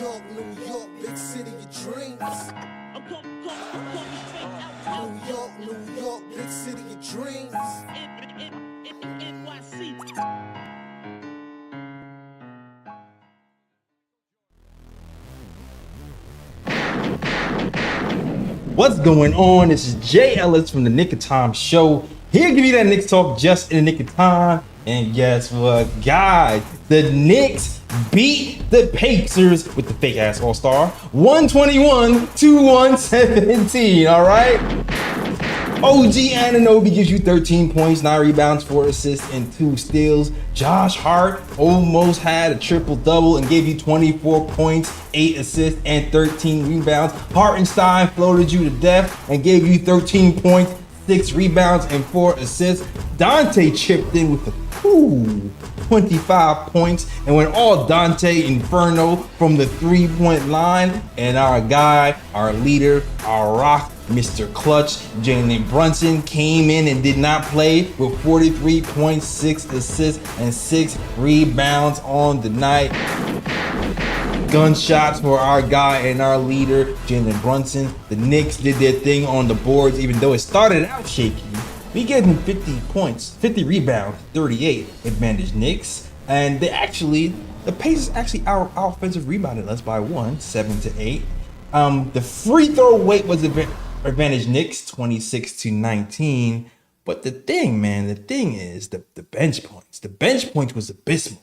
New York, big city of dreams. New York, big city of dreams. What's going on? This is Jay Ellis from the Knick of Time show. Here to give you that Knicks talk just in the nick of time. And guess what, guys? The Knicks beat the Pacers with the fake ass All-Star 121-117. All right. OG Anunoby gives you 13 points, 9 rebounds, 4 assists, and 2 steals. Josh Hart almost had a triple-double and gave you 24 points, 8 assists, and 13 rebounds. Hartenstein floated you to death and gave you 13 points, 6 rebounds, and 4 assists. Dante chipped in with a cool 25 points and went all Dante Inferno from the three-point line. And our guy, our leader, our rock, Mr. Clutch, Jalen Brunson came in and did not play with 43.6 assists and 6 rebounds on the night. Gunshots for our guy and our leader, Jalen Brunson. The Knicks did their thing on the boards, even though it started out shaky. We gave him 50 points, 50 rebounds, 38 advantage Knicks. And the Pacers actually our offensive rebounded us by 7-8. The free throw rate was advantage Knicks 26-19. But the thing is the bench points. The bench points was abysmal.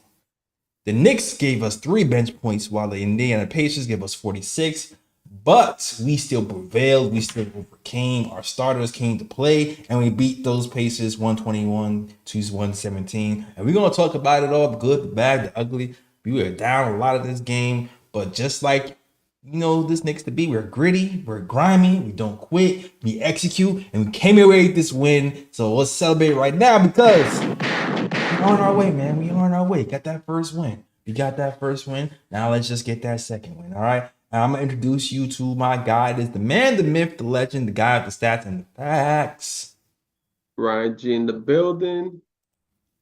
The Knicks gave us 3 bench points while the Indiana Pacers gave us 46. But we still prevailed. We still overcame. Our starters came to play, and we beat those Pacers 121-117. And we're gonna talk about it all: the good, the bad, the ugly. We were down a lot of this game, but just like this Knicks to be, we're gritty, we're grimy, we don't quit, we execute, and we came away with this win. So let's celebrate right now because we're on our way, man. We on our way. Got that first win. We got that first win. Now let's just get that second win. All right. I'm gonna introduce you to my guy. It is the man, the myth, the legend, the guy with the stats and the facts. Ryan G in the building.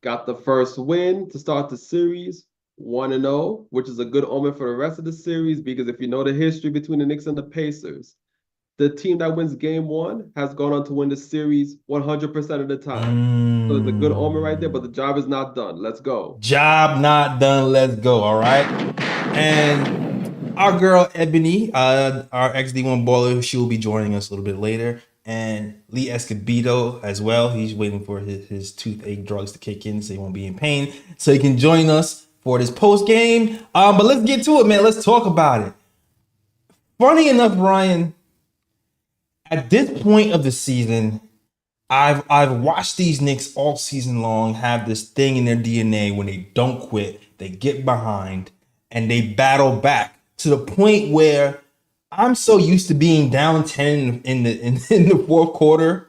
Got the first win to start the series, 1-0, which is a good omen for the rest of the series because if you know the history between the Knicks and the Pacers, the team that wins game 1 has gone on to win the series 100% of the time. So it's a good omen right there, but the job is not done. Let's go. Job not done. Let's go. All right. And our girl Ebony, our ex-D1 baller, she will be joining us a little bit later. And Lee Escobedo as well. He's waiting for his toothache drugs to kick in so he won't be in pain. So he can join us for this post game. But let's get to it, man. Let's talk about it. Funny enough, Ryan, at this point of the season, I've watched these Knicks all season long have this thing in their DNA when they don't quit, they get behind, and they battle back to the point where I'm so used to being down 10 in the fourth quarter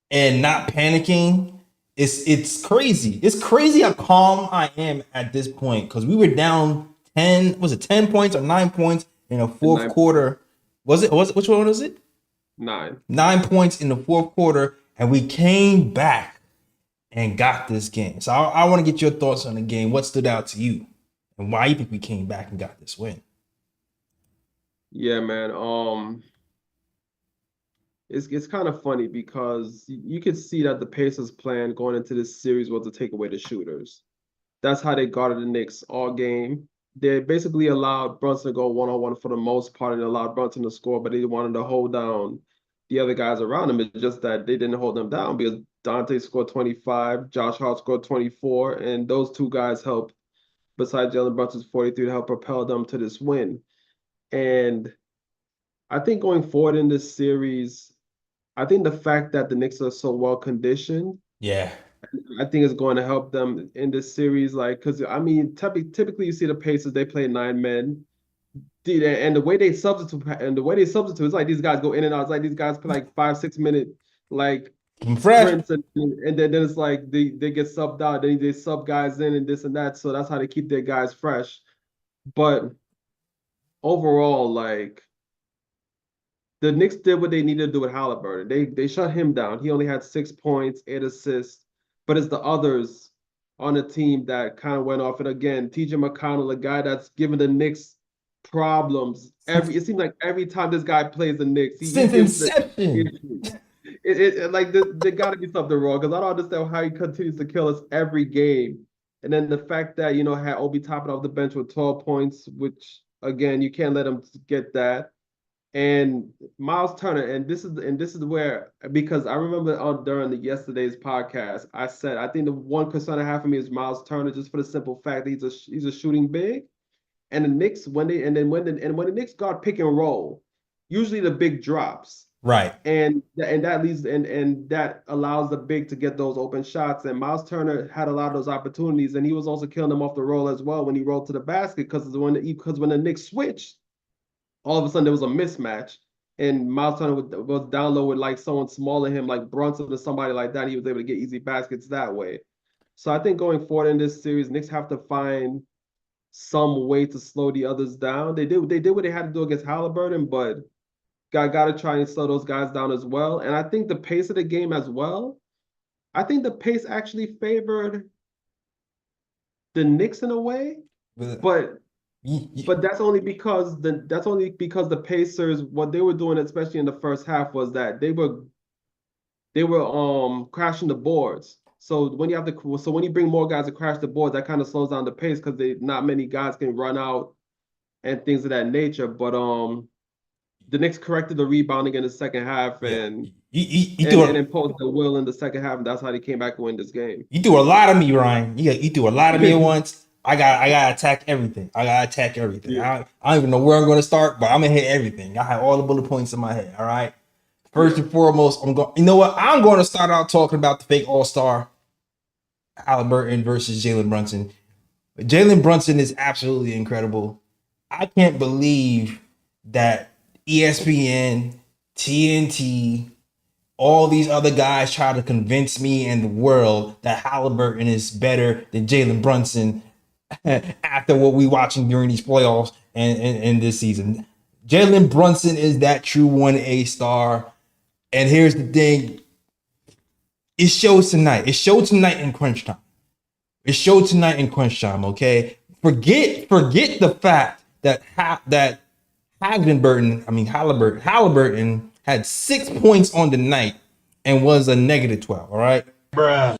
and not panicking. It's crazy. It's crazy how calm I am at this point because we were down 10. Was it 10 points or 9 points in the fourth quarter? Was it? Which one was it? 9. 9 points in the fourth quarter, and we came back and got this game. So I want to get your thoughts on the game. What stood out to you, and why you think we came back and got this win? Yeah, man. It's kind of funny because you could see that the Pacers' plan going into this series was to take away the shooters. That's how they guarded the Knicks all game. They basically allowed Brunson to go one-on-one for the most part and allowed Brunson to score, but they wanted to hold down the other guys around him. It's just that they didn't hold them down because Dante scored 25, Josh Hart scored 24, and those two guys helped, besides Jalen Brunson's 43, to help propel them to this win. And I think going forward in this series, I think the fact that the Knicks are so well conditioned, Yeah. I think is going to help them in this series. Like, because I mean, typically you see the Pacers, they play 9 men. And the way they substitute, it's like these guys go in and out. It's like these guys play like 5-6 minute like sprints, and then it's like they get subbed out. Then they sub guys in and this and that. So that's how they keep their guys fresh. But overall, like the Knicks did what they needed to do with Haliburton. They shut him down. He only had 6 points, 8 assists, but it's the others on the team that kind of went off. And again, TJ McConnell, a guy that's given the Knicks problems. It seems like every time this guy plays the Knicks, he Since gives the inception. issues. Like there got to be something wrong because I don't understand how he continues to kill us every game. And then the fact that had Obi topping off the bench with 12 points, which again you can't let him get that. And Miles Turner, and this is where, because I remember during yesterday's podcast, I said I think the one concern I have for me is Miles Turner, just for the simple fact that he's a shooting big. And the Knicks, when the Knicks guard pick and roll, usually the big drops. Right. And that leads and that allows the big to get those open shots. And Miles Turner had a lot of those opportunities, and he was also killing them off the roll as well when he rolled to the basket, because when the Knicks switched, all of a sudden there was a mismatch, and Miles Turner was down low with like someone smaller than him, like Brunson or somebody like that. He was able to get easy baskets that way. So I think going forward in this series, Knicks have to find some way to slow the others down. They did what they had to do against Haliburton, but got to try and slow those guys down as well. And I think the pace of the game as well, I think the pace actually favored the Knicks in a way, but that's only because the Pacers, what they were doing, especially in the first half, was that they were crashing the boards. So when you bring more guys to crash the board, that kind of slows down the pace because not many guys can run out and things of that nature. But the Knicks corrected the rebounding in the second half and imposed the will in the second half, and that's how they came back and win this game. You threw a lot of me, Ryan. You threw a lot of me at once. I gotta attack everything. Yeah. I don't even know where I'm gonna start, but I'm gonna hit everything. I have all the bullet points in my head. All right. First and foremost, I'm going to start out talking about the fake All-Star Haliburton versus Jalen Brunson. Jalen Brunson is absolutely incredible. I can't believe that ESPN, TNT, all these other guys try to convince me and the world that Haliburton is better than Jalen Brunson after what we watching during these playoffs and this season. Jalen Brunson is that true 1A star. And here's the thing. It shows tonight. It showed tonight in crunch time. Okay? Forget the fact that Haliburton had 6 points on the night and was a -12. All right? Bruh.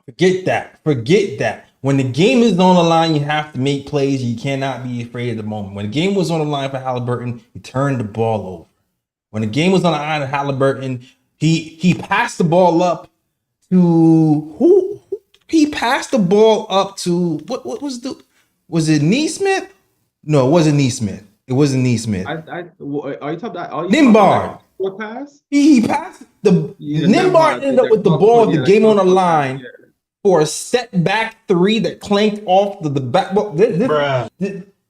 Forget that. When the game is on the line, you have to make plays. You cannot be afraid of the moment. When the game was on the line for Haliburton, he turned the ball over. When the game was on the line of Haliburton, he passed the ball up to who? He passed the ball up to was it Neesmith? No, it wasn't Neesmith. Are you talking about Nimbard? What pass? He passed Nimbard ended up with the ball, the game on the line for a step back three that clanked off the back.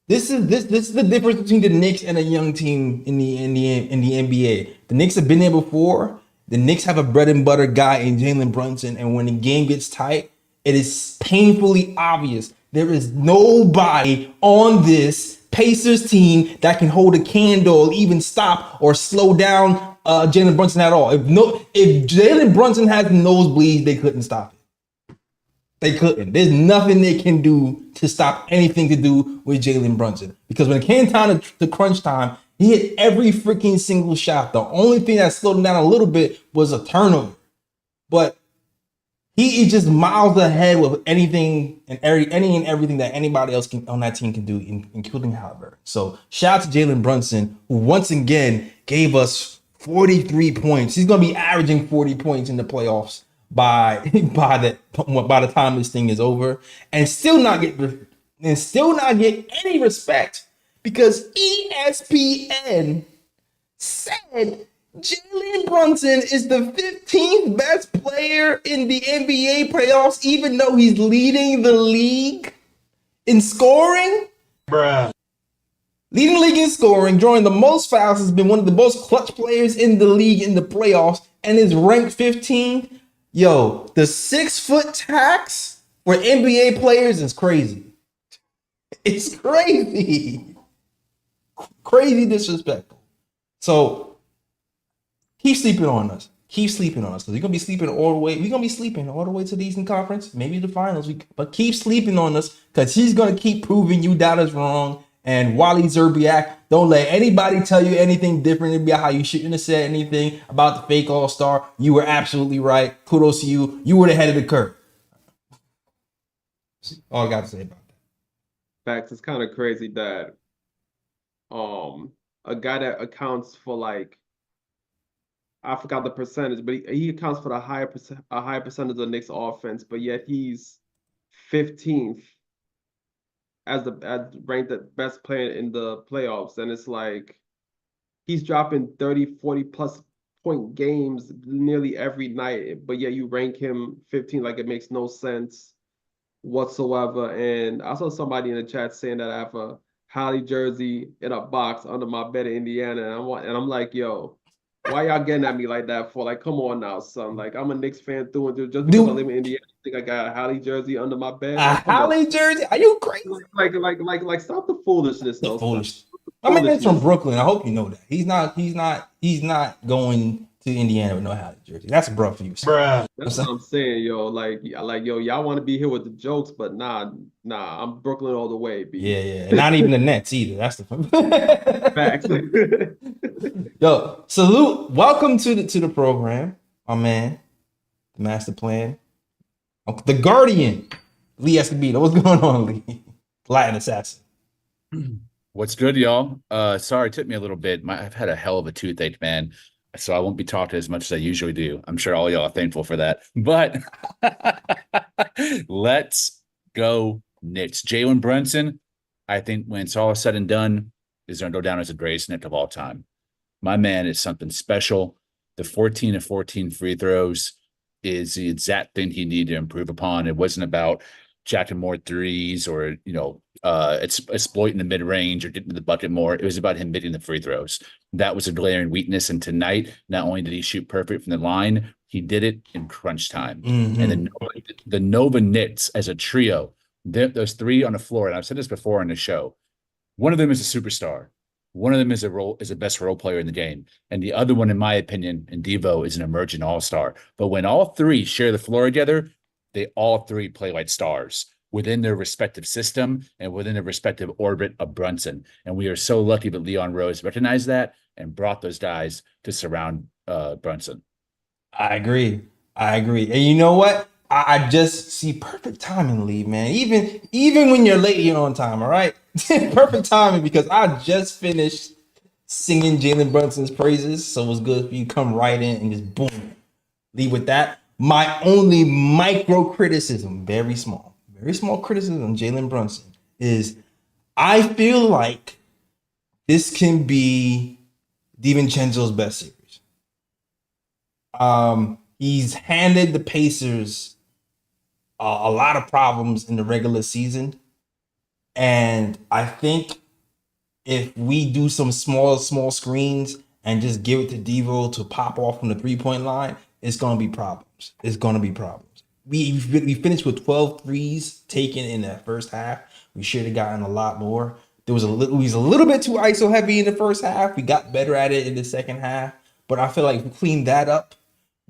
This is the difference between the Knicks and a young team in the NBA. The Knicks have been there before. The Knicks have a bread and butter guy in Jalen Brunson, and when the game gets tight, it is painfully obvious there is nobody on this Pacers team that can hold a candle, even stop or slow down Jalen Brunson at all. If Jalen Brunson had nosebleeds, they couldn't stop it. They couldn't. There's nothing they can do to stop anything to do with Jalen Brunson. Because when it came time to crunch time, he hit every freaking single shot. The only thing that slowed him down a little bit was a turnover. But he is just miles ahead with anything and everything that anybody else on that team can do, including Haliburton. So shout out to Jalen Brunson, who once again gave us 43 points. He's going to be averaging 40 points in the playoffs by the time this thing is over, and still not get any respect, because ESPN said Jalen Brunson is the 15th best player in the NBA playoffs, even though he's leading the league in scoring. Leading the league in scoring, drawing the most fouls, has been one of the most clutch players in the league in the playoffs, and is ranked 15th. Yo, the 6-foot tax for NBA players is crazy. It's crazy. Crazy disrespectful. So keep sleeping on us. Because we're gonna be sleeping all the way. We're gonna be sleeping all the way to the Eastern Conference, maybe the finals. But keep sleeping on us, because he's gonna keep proving you doubters wrong And Wally Zerbiak, don't let anybody tell you anything different about how you shouldn't have said anything about the fake All-Star. You were absolutely right. Kudos to you. You were the head of the curve. All I got to say about that. Facts. It's kind of crazy that a guy that accounts for like I forgot the percentage, but he accounts for a higher percentage of the Knicks offense, but yet he's 15th as ranked the best player in the playoffs. And it's like he's dropping 30, 40 plus point games nearly every night, but yet you rank him 15. Like, it makes no sense whatsoever. And I saw somebody in the chat saying that I have a Hali jersey in a box under my bed in Indiana, and I'm like, yo, why y'all getting at me like that for? Like, come on now, son. Like, I'm a Knicks fan through and through. Just because I live in Indiana, I think I got a Hali jersey under my bed. A Like, come on. Hali jersey? Are you crazy? Like, stop the foolishness, though. Foolish. I mean, it's from Brooklyn. I hope you know that. He's not going to Indiana with no Hali jersey. That's a bro for you, Bruh. That's what I'm saying, yo. Like, yo, y'all want to be here with the jokes, but nah, I'm Brooklyn all the way, B. Yeah. And not even the Nets either. That's the Facts. Yo, salute. Welcome to the program, my man. The master plan. The Guardian. Lee Escobedo. What's going on, Lee? Latin assassin. What's good, y'all? Sorry, it took me a little bit. I've had a hell of a toothache, man. So I won't be talking as much as I usually do. I'm sure all y'all are thankful for that. But let's go Knicks. Jalen Brunson, I think when it's all said and done, is going to go down as the greatest Knick of all time. My man is something special. The 14 of 14 free throws is the exact thing he needed to improve upon. It wasn't about jacking more threes or, exploiting the mid-range or getting to the bucket more. It was about him hitting the free throws. That was a glaring weakness. And tonight, not only did he shoot perfect from the line, he did it in crunch time. Mm-hmm. And the Nova Knicks as a trio, those three on the floor, and I've said this before on the show, one of them is a superstar. One of them is a best role player in the game. And the other one, in my opinion, in Devo, is an emerging all-star. But when all three share the floor together, they all three play like stars within their respective system and within their respective orbit of Brunson. And we are so lucky that Leon Rose recognized that and brought those guys to surround Brunson. I agree. And you know what? I just see perfect timing, Lee, man. Even when you're late, you're on time, all right? Perfect timing, because I just finished singing Jalen Brunson's praises. So it was good for you to come right in and just boom, leave with that. My only micro criticism, very small criticism, Jalen Brunson, is I feel like this can be DiVincenzo's best series. He's handed the Pacers a lot of problems in the regular season. And I think if we do some small screens and just give it to Devo to pop off from the three-point line, it's going to be problems. We finished with 12 threes taken in that first half. We should have gotten a lot more. We was a little bit too ISO heavy in the first half. We got better at it in the second half. But I feel like if we clean that up,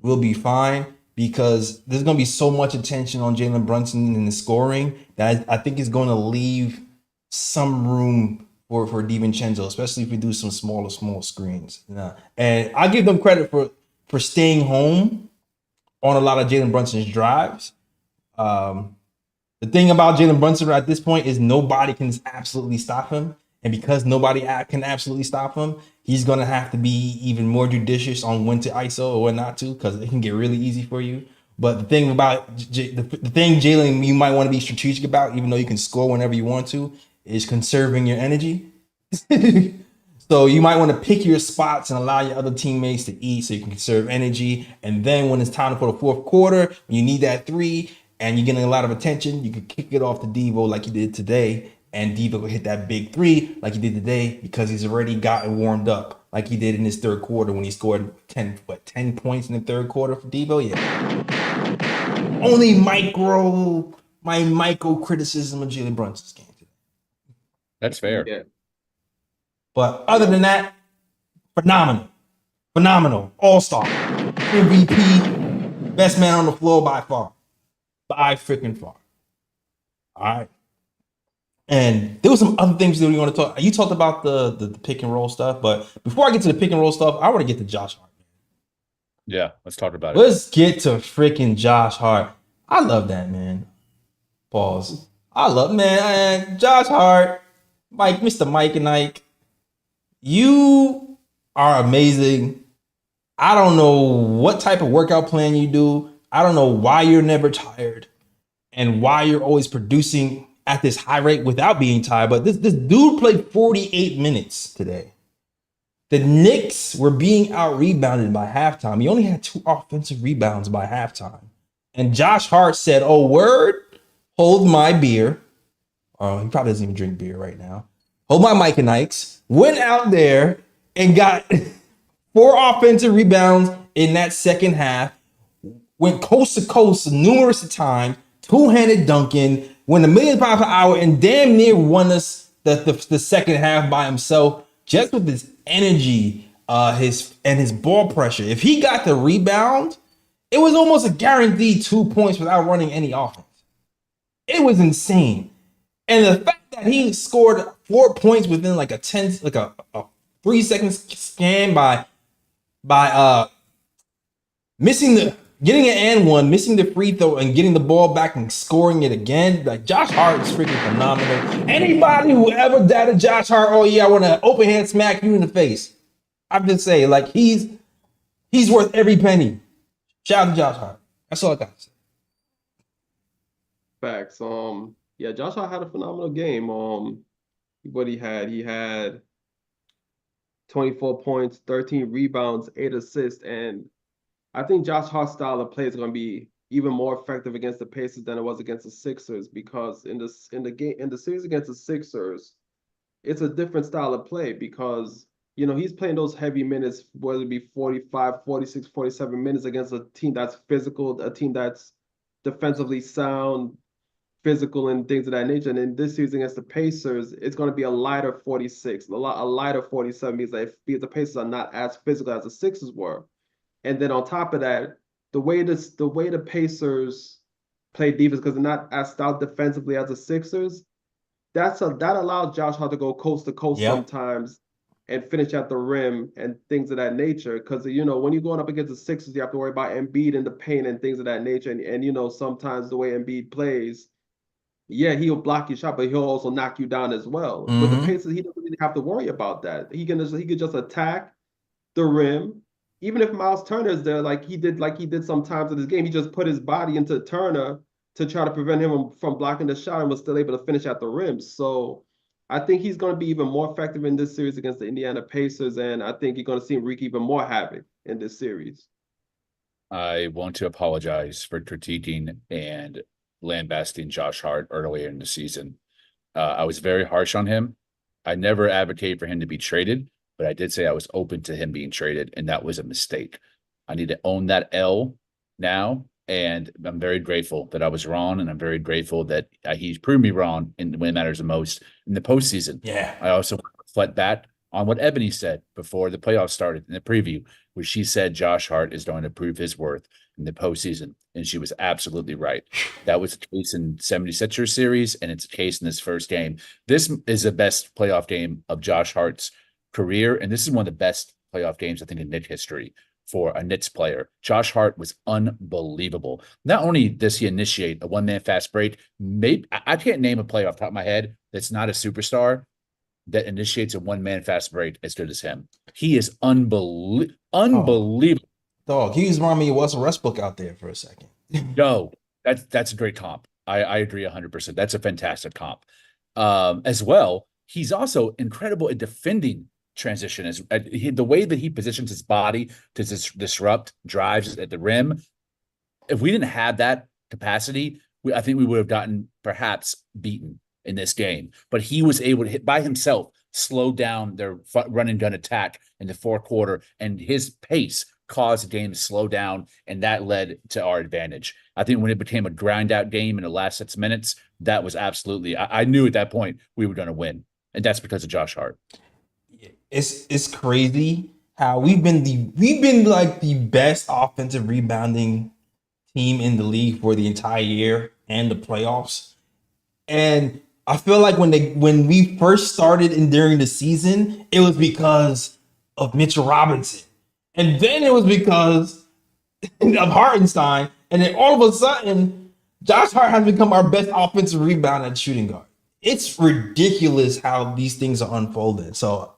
we'll be fine, because there's going to be so much attention on Jalen Brunson in the scoring that I think is going to leave some room for DiVincenzo, especially if we do some small screens. And I give them credit for staying home on a lot of Jalen Brunson's drives. The thing about Jalen Brunson at this point is nobody can absolutely stop him. And because nobody can absolutely stop him, he's going to have to be even more judicious on when to ISO or when not to, because it can get really easy for you. But the thing about the thing, Jalen, you might want to be strategic about, even though you can score whenever you want to, is conserving your energy. So you might want to pick your spots and allow your other teammates to eat so you can conserve energy. And then when it's time for the fourth quarter, when you need that three and you're getting a lot of attention, you can kick it off to Devo like you did today. And Devo will hit that big three like he did today, because he's already gotten warmed up like he did in his third quarter when he scored 10 points in the third quarter for Devo. Yeah. Only my micro criticism of Jalen Brunson's game today. That's fair. Yeah. But other than that, phenomenal, all-star, MVP, best man on the floor by freaking far. All right. And there was some other things that we want to talk. You talked about the pick and roll stuff, but before I get to the pick and roll stuff, I want to get to Josh Hart. Yeah, let's talk about it. Let's get to freaking Josh Hart. I love that, man. Pause. I love, man, Josh Hart, Mr. Mike and Ike. You are amazing. I don't know what type of workout plan you do. I don't know why you're never tired and why you're always producing at this high rate without being tired. But this dude played 48 minutes today. The Knicks were being out-rebounded by halftime. He only had 2 offensive rebounds by halftime. And Josh Hart said, oh, word, hold my beer. Oh, he probably doesn't even drink beer right now. Hold my Mike and Ike's. Went out there and got 4 offensive rebounds in that second half. Went coast to coast numerous times. Two-handed dunking. Went 1,000,000 miles per hour and damn near won us the second half by himself. Just with his energy, his ball pressure. If he got the rebound, it was almost a guaranteed 2 points without running any offense. It was insane. And the fact that he scored 4 points within like a 3-second scan by getting an and one, missing the free throw, and getting the ball back and scoring it again. Like, Josh Hart is freaking phenomenal. Anybody who ever doubted Josh Hart, oh yeah, I want to open hand smack you in the face. I'm just saying, like, he's worth every penny. Shout out to Josh Hart. That's all I got to say. Facts. Yeah, Josh Hart had a phenomenal game. What he had 24 points, 13 rebounds, 8 assists, and I think Josh Hart's style of play is going to be even more effective against the Pacers than it was against the Sixers, because in the series against the Sixers, it's a different style of play because, you know, he's playing those heavy minutes, whether it be 45, 46, 47 minutes against a team that's physical, a team that's defensively sound, physical, and things of that nature. And in this series against the Pacers, it's going to be a lighter 46, a lighter 47, because the Pacers are not as physical as the Sixers were. And then on top of that, the way the Pacers play defense, because they're not as stout defensively as the Sixers, that allowed Josh Hart to go coast to coast sometimes and finish at the rim and things of that nature. Because, you know, when you're going up against the Sixers, you have to worry about Embiid in the paint and things of that nature. And you know, sometimes the way Embiid plays, yeah, he'll block your shot, but he'll also knock you down as well. With the Pacers, he doesn't really have to worry about that. He could just attack the rim. Even if Miles Turner is there, like he did sometimes in this game, he just put his body into Turner to try to prevent him from blocking the shot and was still able to finish at the rim. So I think he's going to be even more effective in this series against the Indiana Pacers, and I think you're going to see him wreak even more havoc in this series. I want to apologize for critiquing and lambasting Josh Hart earlier in the season. I was very harsh on him. I never advocated for him to be traded, but I did say I was open to him being traded, and that was a mistake. I need to own that L now, and I'm very grateful that I was wrong, and I'm very grateful that he's proved me wrong when it matters the most in the postseason. Yeah. I also reflect back on what Ebony said before the playoffs started in the preview, where she said Josh Hart is going to prove his worth in the postseason, and she was absolutely right. That was the case in 76ers series, and it's a case in this first game. This is the best playoff game of Josh Hart's career, and this is one of the best playoff games, I think, in Knicks history for a Knicks player. Josh Hart was unbelievable. Not only does he initiate a one-man fast break, maybe I can't name a player off the top of my head that's not a superstar that initiates a one-man fast break as good as him. He is unbelievable. Dog, he was reminding me of Russell Westbrook out there for a second. No, that's a great comp. I agree 100%. That's a fantastic comp. As well, he's also incredible at defending transition. The way that he positions his body to disrupt drives at the rim. If we didn't have that capacity, I think we would have gotten perhaps beaten in this game. But he was able to hit by himself, slow down their run and gun attack in the fourth quarter, and his pace caused the game to slow down, and that led to our advantage. I think when it became a grind out game in the last 6 minutes, that was absolutely, I knew at that point we were going to win. And that's because of Josh Hart. It's crazy how we've been like the best offensive rebounding team in the league for the entire year and the playoffs. And I feel like when we first started and during the season, it was because of Mitchell Robinson, and then it was because of Hartenstein, and then all of a sudden, Josh Hart has become our best offensive rebound at shooting guard. It's ridiculous how these things are unfolding. So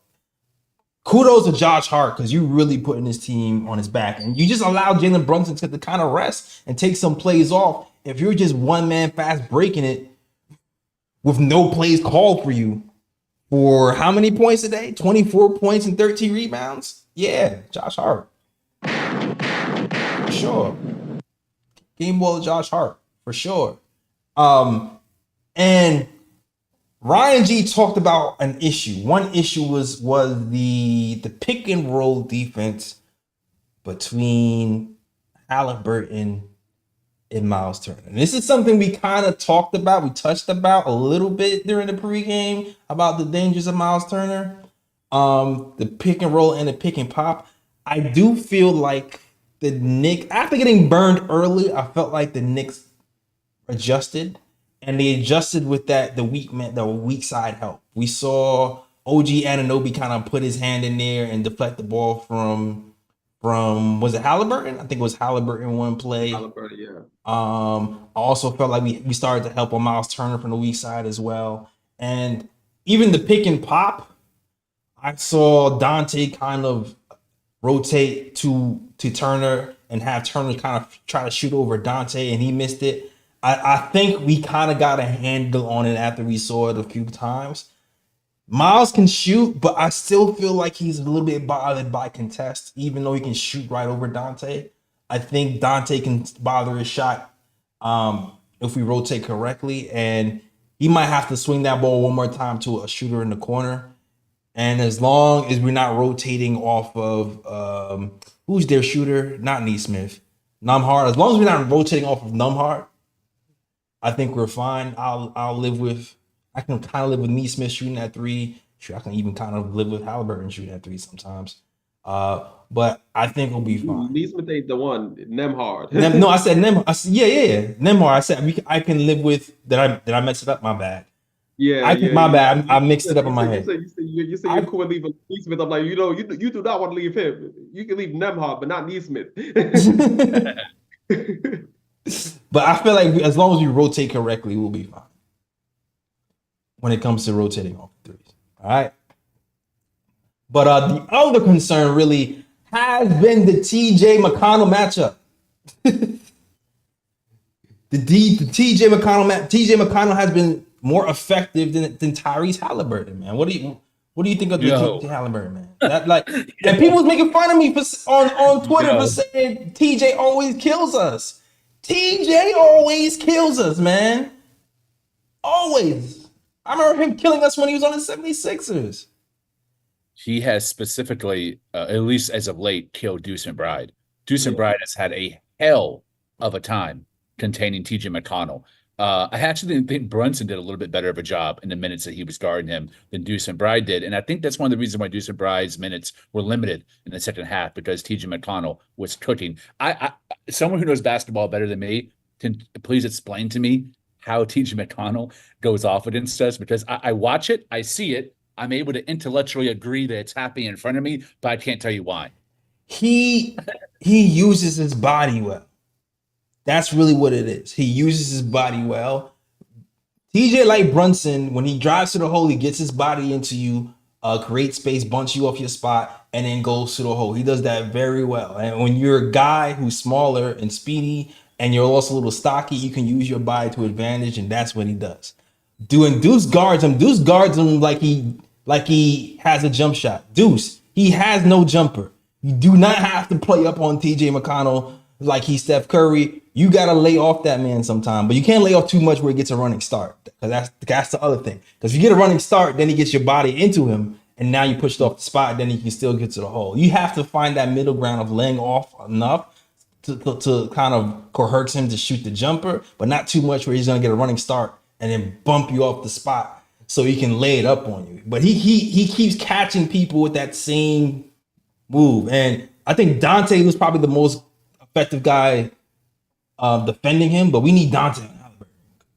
kudos to Josh Hart because you really putting this team on his back, and you just allow Jalen Brunson to kind of rest and take some plays off. If you're just one man fast breaking it with no plays called for you for how many points a day? 24 points and 13 rebounds? Yeah, Josh Hart. For sure. Game ball Josh Hart, for sure. And Ryan G talked about an issue. One issue was the pick and roll defense between Haliburton and Miles Turner. And this is something we kind of talked about. We touched about a little bit during the pregame about the dangers of Miles Turner, the pick and roll and the pick and pop. I do feel like the Knicks, after getting burned early, I felt like the Knicks adjusted, and they adjusted with the weak side help. We saw OG Anunoby kind of put his hand in there and deflect the ball from was it Haliburton? I think it was Haliburton one play. Haliburton, yeah. I also felt like we started to help on Miles Turner from the weak side as well. And even the pick and pop, I saw Dante kind of rotate to Turner and have Turner kind of try to shoot over Dante, and he missed it. I think we kind of got a handle on it after we saw it a few times. Miles can shoot, but I still feel like he's a little bit bothered by contest, even though he can shoot right over Dante. I think Dante can bother his shot if we rotate correctly, and he might have to swing that ball one more time to a shooter in the corner. And as long as we're not rotating off of who's their shooter, not Neesmith, Hart. As long as we're not rotating off of Hart, I think we're fine. I can kind of live with Neesmith shooting at three. Sure, I can even kind of live with Haliburton shooting at three sometimes. But I think we'll be fine. Neesmith ain't the one. Nemhard. No, I said Nem. Yeah. Nemhard. I said I can live with that. I messed it up. My bad. Yeah, my bad. I mixed it up in my head. You said you're cool with leaving Neesmith. I'm like, you do not want to leave him. You can leave Nemhard, but not Neesmith. But I feel like as long as we rotate correctly, we'll be fine when it comes to rotating off threes. All right. But the other concern really has been the TJ McConnell matchup. the TJ McConnell has been more effective than Tyrese Haliburton, man. What do you think of the TJ Haliburton, man? And people was making fun of me on Twitter for saying TJ always kills us. TJ always kills us, man. Always. I remember him killing us when he was on the 76ers. He has specifically, at least as of late, killed Deuce McBride. Deuce McBride has had a hell of a time containing TJ McConnell. I actually think Brunson did a little bit better of a job in the minutes that he was guarding him than Deuce McBride did. And I think that's one of the reasons why Deuce McBride's minutes were limited in the second half, because TJ McConnell was cooking. I someone who knows basketball better than me, can please explain to me how TJ McConnell goes off against us, because I watch it, I see it, I'm able to intellectually agree that it's happening in front of me, but I can't tell you why. He uses his body well. That's really what it is. He uses his body well. TJ, like Brunson, when he drives to the hole, he gets his body into you, creates space, bunts you off your spot, and then goes to the hole. He does that very well. And when you're a guy who's smaller and speedy, and you're also a little stocky, you can use your body to advantage, and that's what he does. Deuce guards him like he has a jump shot. Deuce, he has no jumper. You do not have to play up on TJ McConnell like he's Steph Curry. You got to lay off that man sometime, but you can't lay off too much where he gets a running start, because that's the other thing. Because if you get a running start, then he gets your body into him, and now you pushed off the spot, then he can still get to the hole. You have to find that middle ground of laying off enough to kind of coerce him to shoot the jumper, but not too much where he's going to get a running start and then bump you off the spot so he can lay it up on you. But he keeps catching people with that same move. And I think Dante was probably the most effective guy defending him, but we need Dante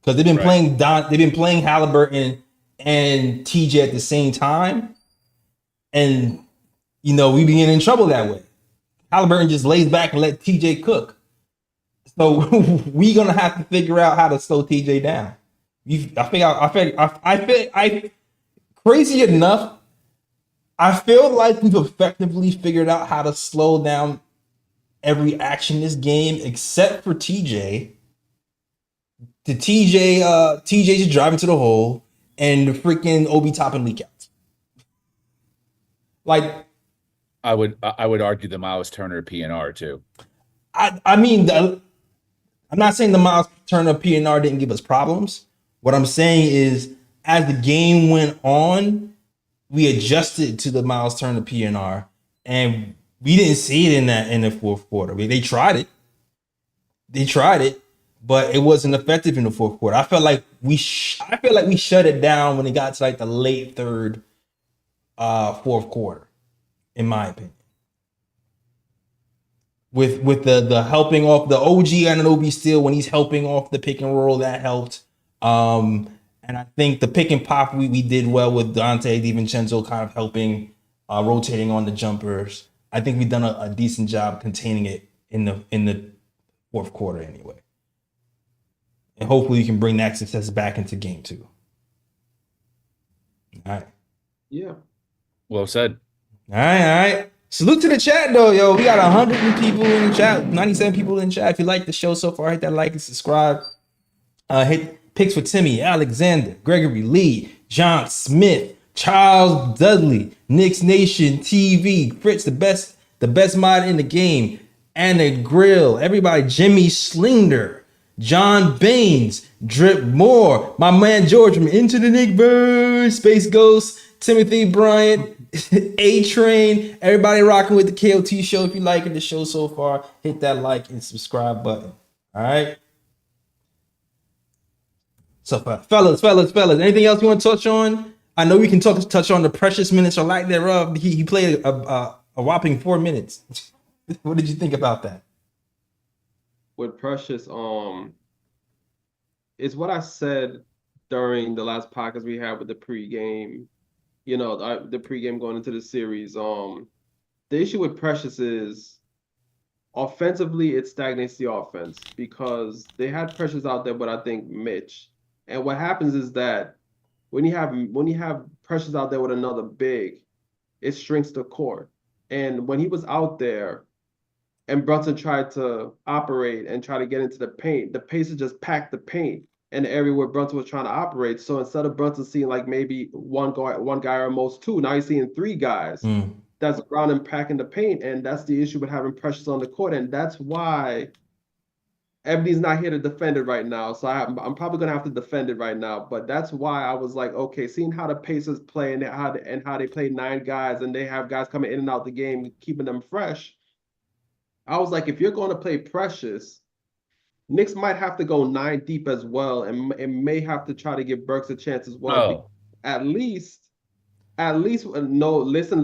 because they've been Right. playing Haliburton and TJ at the same time, and we be getting in trouble that way. Haliburton just lays back and let TJ cook. So we gonna have to figure out how to slow TJ down. Crazy enough, I feel like we've effectively figured out how to slow down every action this game except for TJ. TJ's just driving to the hole and the freaking Obi top and leak outs. Like I would argue the Miles Turner PNR too. I mean, I'm not saying the Miles Turner PNR didn't give us problems. What I'm saying is, as the game went on, we adjusted to the Miles Turner PNR, and we didn't see it in the fourth quarter. They tried it, but it wasn't effective in the fourth quarter. I felt like we shut it down when it got to like the late third, fourth quarter, in my opinion. With the helping off the OG Anunoby steal when he's helping off the pick and roll, that helped. And I think the pick and pop we did well with Dante DiVincenzo kind of helping, rotating on the jumpers. I think we've done a decent job containing it in the fourth quarter anyway. And hopefully you can bring that success back into game 2. All right. Yeah. Well said. All right. Salute to the chat though, yo. We got 100 people in the chat, 97 people in the chat. If you like the show so far, hit that like and subscribe. Hit picks for Timmy, Alexander, Gregory Lee, John Smith, Charles Dudley, Knicks Nation TV, Fritz, the best mod in the game, Anna Grill, everybody, Jimmy Slinger, John Baines, Drip Moore, my man George from Into the Nick Bird, Space Ghost, Timothy Bryant, A-Train, everybody rocking with the KOT show. If you liking the show so far, hit that like and subscribe button. All right. So, fellas, anything else you want to touch on? I know we can touch on the precious minutes or lack thereof. He played a whopping 4 minutes. What did you think about that? With Precious, it's what I said during the last podcast we had with the pregame. The pregame going into the series. The issue with Precious is offensively it stagnates the offense because they had Precious out there, but I think Mitch. And what happens is that when you have Precious out there with another big, it shrinks the court. And when he was out there and Brunson tried to operate and try to get into the paint, the Pacers just packed the paint in the area where Brunson was trying to operate. So instead of Brunson seeing like maybe one guy or most two, now he's seeing 3 guys that's around and packing the paint. And that's the issue with having Precious on the court. And that's why Ebony's not here to defend it right now. So I'm probably going to have to defend it right now. But that's why I was like, okay, seeing how the Pacers play and how they play 9 guys and they have guys coming in and out the game, keeping them fresh. I was like, if you're going to play Precious, Knicks might have to go 9 deep as well, and may have to try to give Burks a chance as well. At least, listen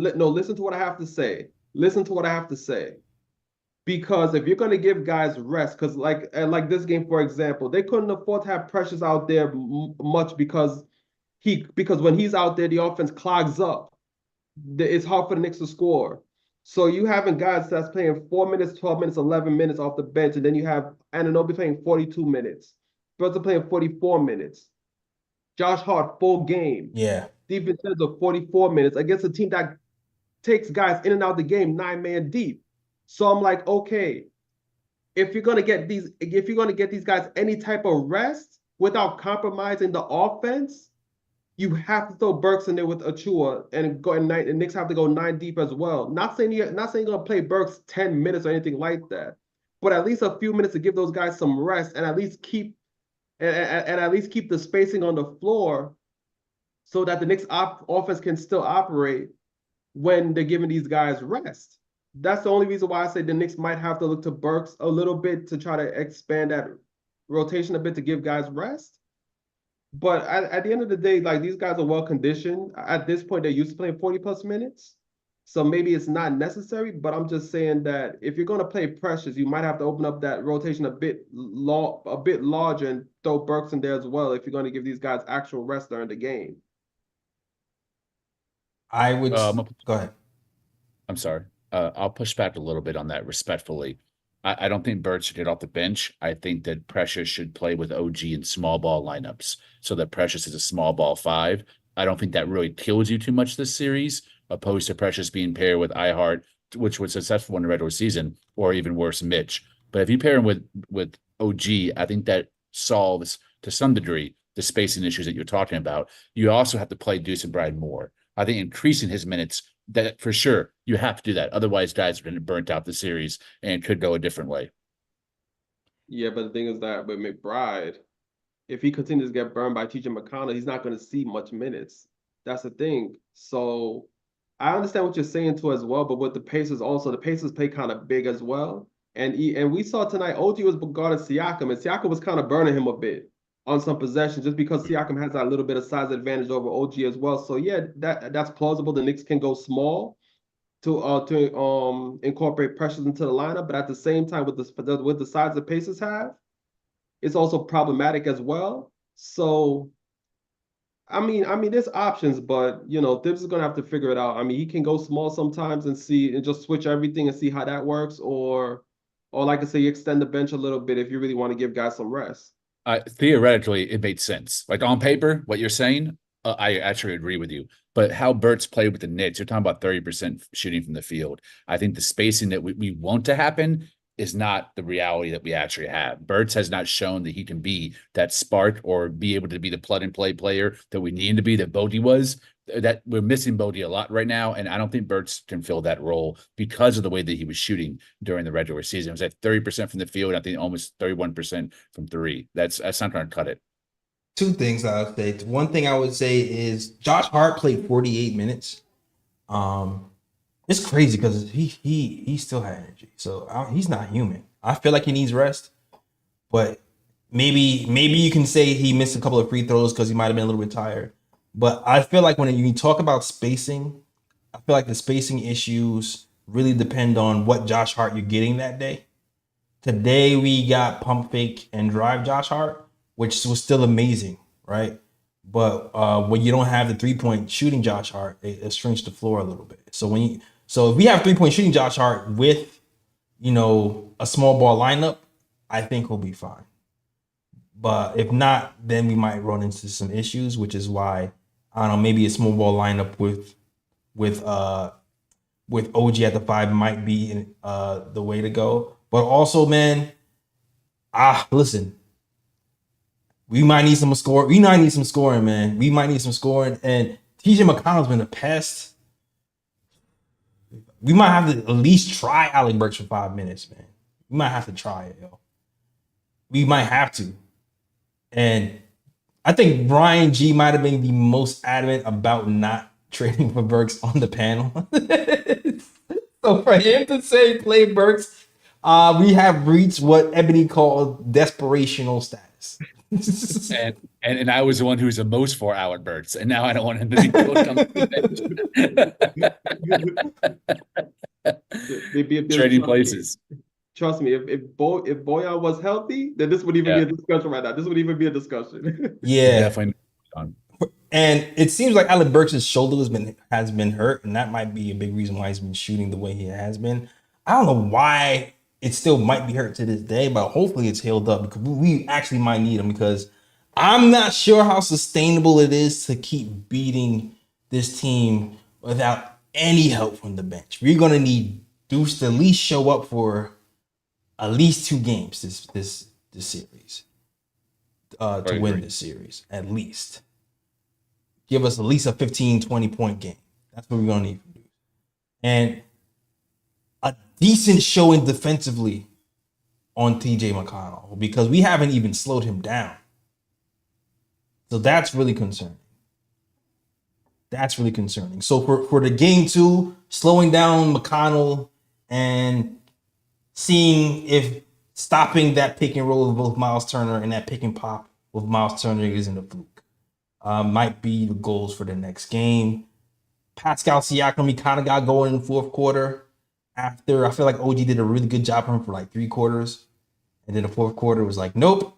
to what I have to say. Listen to what I have to say. Because if you're going to give guys rest, because like this game, for example, they couldn't afford to have Precious out there much because when he's out there, the offense clogs up. It's hard for the Knicks to score. So you having guys that's playing 4 minutes, 12 minutes, 11 minutes off the bench, and then you have Anunoby playing 42 minutes. Brunson playing 44 minutes. Josh Hart, full game. Yeah. DiVincenzo, 44 minutes against a team that takes guys in and out the game 9-man deep. So I'm like, okay, if you're gonna get these guys any type of rest without compromising the offense, you have to throw Burks in there with Achua and go and Knicks have to go 9 deep as well. Not saying you're gonna play Burks 10 minutes or anything like that, but at least a few minutes to give those guys some rest and at least keep the spacing on the floor so that the Knicks offense can still operate when they're giving these guys rest. That's the only reason why I say the Knicks might have to look to Burks a little bit to try to expand that rotation a bit to give guys rest. But at the end of the day, like these guys are well conditioned. At this point, they're used to playing 40+ minutes. So maybe it's not necessary, but I'm just saying that if you're going to play Precious, you might have to open up that rotation a bit larger and throw Burks in there as well if you're going to give these guys actual rest during the game. I would Um, go ahead. I'm sorry. I'll push back a little bit on that respectfully. I don't think Bird should get off the bench. I think that Precious should play with OG in small ball lineups so that Precious is a small ball 5. I don't think that really kills you too much this series, opposed to Precious being paired with Hart, which was successful in the regular season, or even worse, Mitch. But if you pair him with OG, I think that solves to some degree the spacing issues that you're talking about. You also have to play Deuce and Brad more. I think increasing his minutes, that for sure you have to do that. Otherwise, guys are going to burnt out the series and could go a different way. Yeah, but the thing is that with McBride, if he continues to get burned by TJ McConnell, he's not going to see much minutes. That's the thing. So I understand what you're saying too as well, but with the Pacers also, the Pacers play kind of big as well. And we saw tonight, OG was guarding Siakam, and Siakam was kind of burning him a bit on some possessions just because Siakam has that little bit of size advantage over OG as well. So yeah, that's plausible. The Knicks can go small to incorporate pressures into the lineup, but at the same time, with the size the Pacers have, it's also problematic as well. So I mean, there's options, but you know, Thibs is gonna have to figure it out. I mean, he can go small sometimes and see and just switch everything and see how that works, or like I say, extend the bench a little bit if you really want to give guys some rest. Theoretically, it made sense. Like on paper, what you're saying, I actually agree with you. But how Burt's played with the Knicks, you're talking about 30% shooting from the field. I think the spacing that we want to happen is not the reality that we actually have. Burt's has not shown that he can be that spark or be able to be the plug-and-play player that we need him to be, that Bodie was. That we're missing Bodie a lot right now, and I don't think Burt's can fill that role because of the way that he was shooting during the regular season. It was at 30% from the field, I think almost 31% from 3. That's not going to cut it. Two things I would say. One thing I would say is Josh Hart played 48 minutes. It's crazy because he still had energy, so he's not human. I feel like he needs rest, but maybe you can say he missed a couple of free throws because he might have been a little bit tired. But I feel like when you talk about spacing, I feel like the spacing issues really depend on what Josh Hart you're getting that day. Today we got pump fake and drive Josh Hart, which was still amazing, right? But when you don't have the 3-point shooting Josh Hart, it shrinks the floor a little bit. So if we have 3-point shooting Josh Hart with, a small ball lineup, I think he'll be fine. But if not, then we might run into some issues, which is why I don't know, maybe a small ball lineup with OG at the 5 might be the way to go. But also, man, listen. We might need some score. We might need some scoring, man. We might need some scoring. And TJ McConnell's been a pest. We might have to at least try Haliburton for 5 minutes, man. We might have to try it, yo. We might have to. And I think Brian G might have been the most adamant about not trading for Burks on the panel. So for him to say play Burks, we have reached what Ebony called desperational status. and I was the one who was the most for Alec Burks, and now I don't want him to be trading places. Trust me, if Boyan was healthy, then this would even be a discussion right now. This would even be a discussion. Yeah, definitely. And it seems like Alec Burks' shoulder has been hurt, and that might be a big reason why he's been shooting the way he has been. I don't know why it still might be hurt to this day, but hopefully it's healed up because we actually might need him, because I'm not sure how sustainable it is to keep beating this team without any help from the bench. We're gonna need Deuce to at least show up for at least 2 games this series to win this series. At least give us at least a 15-20 point game. That's what we're gonna need from Deuce, and a decent showing defensively on TJ McConnell, because we haven't even slowed him down. So that's really concerning. So for the game 2, slowing down McConnell and seeing if stopping that pick and roll with both Miles Turner and that pick and pop with Miles Turner isn't a fluke. Might be the goals for the next game. Pascal Siakam, he kind of got going in the fourth quarter. After I feel like OG did a really good job for him for like 3 quarters, and then the fourth quarter was like, nope.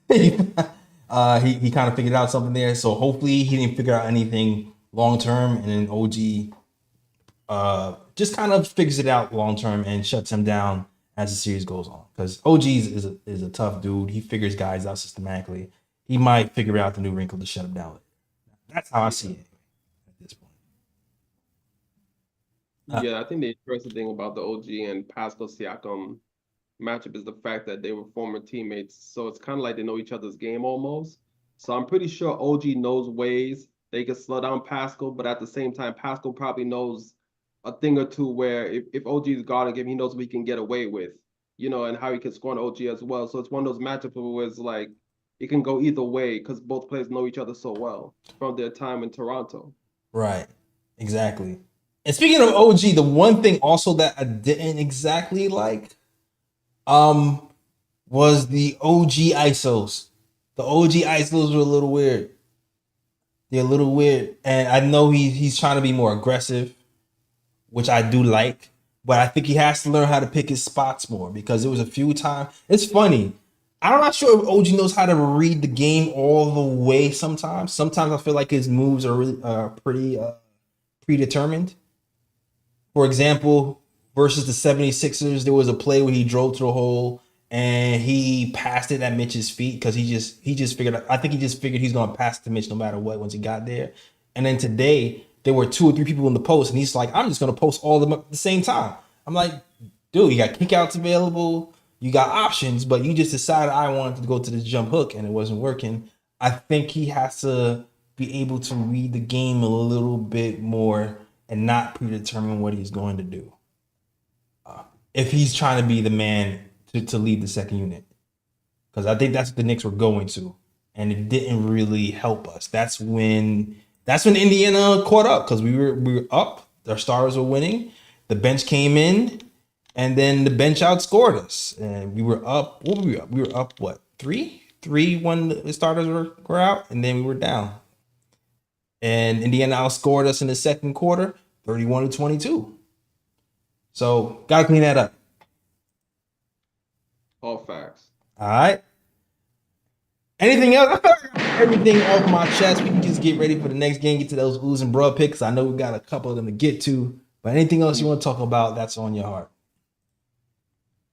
he kind of figured out something there. So hopefully he didn't figure out anything long term, and then OG just kind of figures it out long term and shuts him down as the series goes on. Because OG is a tough dude. He figures guys out systematically. He might figure out the new wrinkle to shut him down. That's how I see it at this point. Yeah, I think the interesting thing about the OG and Pascal Siakam matchup is the fact that they were former teammates. So it's kind of like they know each other's game almost. So I'm pretty sure OG knows ways they can slow down Pascal, but at the same time, Pascal probably knows a thing or two where if OG is guarding him, he knows what he can get away with, and how he can score on OG as well. So it's one of those matchups where it's like it can go either way because both players know each other so well from their time in Toronto. Right. Exactly. And speaking of OG, the one thing also that I didn't exactly like was the OG ISOs. The OG ISOs were a little weird. They're a little weird. And I know he's trying to be more aggressive, which I do like, but I think he has to learn how to pick his spots more because there was a few times. It's funny. I'm not sure if OG knows how to read the game all the way sometimes. Sometimes I feel like his moves are really pretty predetermined. For example, versus the 76ers, there was a play where he drove to the hole and he passed it at Mitch's feet because he just figured, I think he just figured he's gonna pass it to Mitch no matter what once he got there. And then today there were 2 or 3 people in the post, and he's like, I'm just gonna post all of them at the same time. I'm like, dude, you got kickouts available, you got options, but you just decided I wanted to go to this jump hook and it wasn't working. I think he has to be able to read the game a little bit more and not predetermine what he's going to do. If he's trying to be the man to lead the second unit. Because I think that's what the Knicks were going to. And it didn't really help us. That's when Indiana caught up because we were up. Our stars were winning. The bench came in, and then the bench outscored us. And we were up. What were we up? We were up what? 3 when the starters were out, and then we were down. And Indiana outscored us in the second quarter, 31-22. So gotta clean that up. All facts. All right. Anything else? I feel like I got everything off my chest. We can just get ready for the next game, get to those oohs and bruh picks. I know we got a couple of them to get to, but anything else you want to talk about that's on your heart?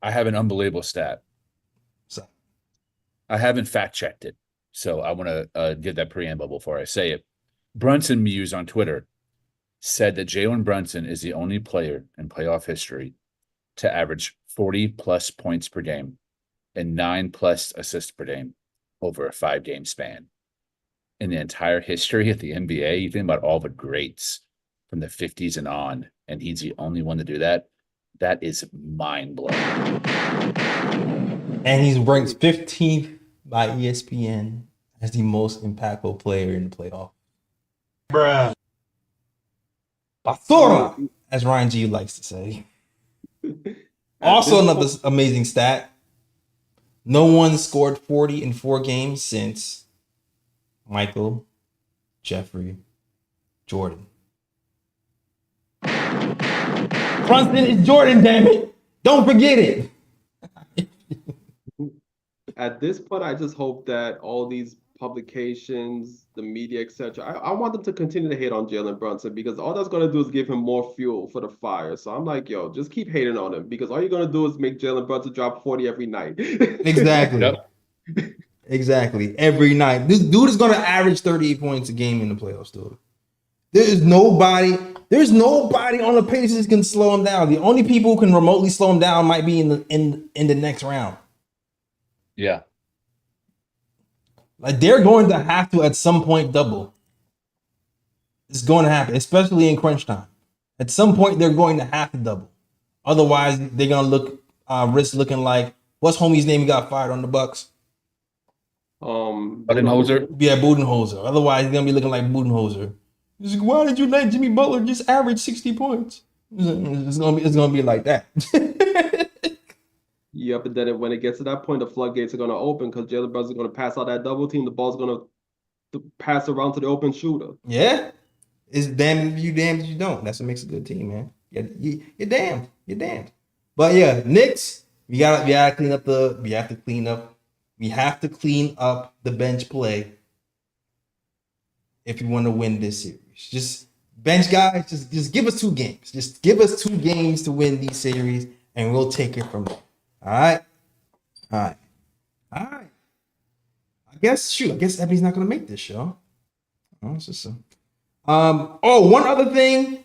I have an unbelievable stat. So I haven't fact checked it, so I want to give that preamble before I say it. Brunson Muse on Twitter said that Jalen Brunson is the only player in playoff history to average 40+ points per game and 9+ assists per game over a 5-game span. In the entire history of the NBA, you think about all the greats from the 50s and on, and he's the only one to do that. That is mind-blowing. And he's ranked 15th by ESPN as the most impactful player in the playoff. Bruh. Basura, as Ryan G likes to say. Also, another amazing stat. No one scored 40 in 4 games since Michael Jeffrey Jordan. Brunson is Jordan, damn it. Don't forget it. At this point, I just hope that all these publications, the media, etc. I want them to continue to hate on Jalen Brunson because all that's going to do is give him more fuel for the fire. So I'm like, yo, just keep hating on him because all you're going to do is make Jalen Brunson drop 40 every night. Exactly. Yep. Exactly. Every night. This dude is going to average 38 points a game in the playoffs, dude. There's nobody on the Pacers can slow him down. The only people who can remotely slow him down might be in the next round. Yeah. Like they're going to have to at some point double. It's going to happen, especially in crunch time. At some point, they're going to have to double. Otherwise, they're gonna risk looking like what's homie's name? He got fired on the Bucks. Budenholzer. Yeah, Budenholzer. Otherwise, he's gonna be looking like Budenholzer. He's like, why did you let Jimmy Butler just average 60 points? It's gonna be like that. Yep, and then when it gets to that point, the floodgates are going to open because Jalen Brunson's going to pass out that double team. The ball's going to pass around to the open shooter. Yeah, It's damned if you damned if you don't. That's what makes a good team, man. You're damned. You're damned. But yeah, Knicks, we have to clean up the bench play if you want to win this series. Just bench guys, just give us 2 games. Just give us 2 games to win these series, and we'll take it from there. All right. I guess Ebony's not gonna make this show. Oh, it's just one other thing.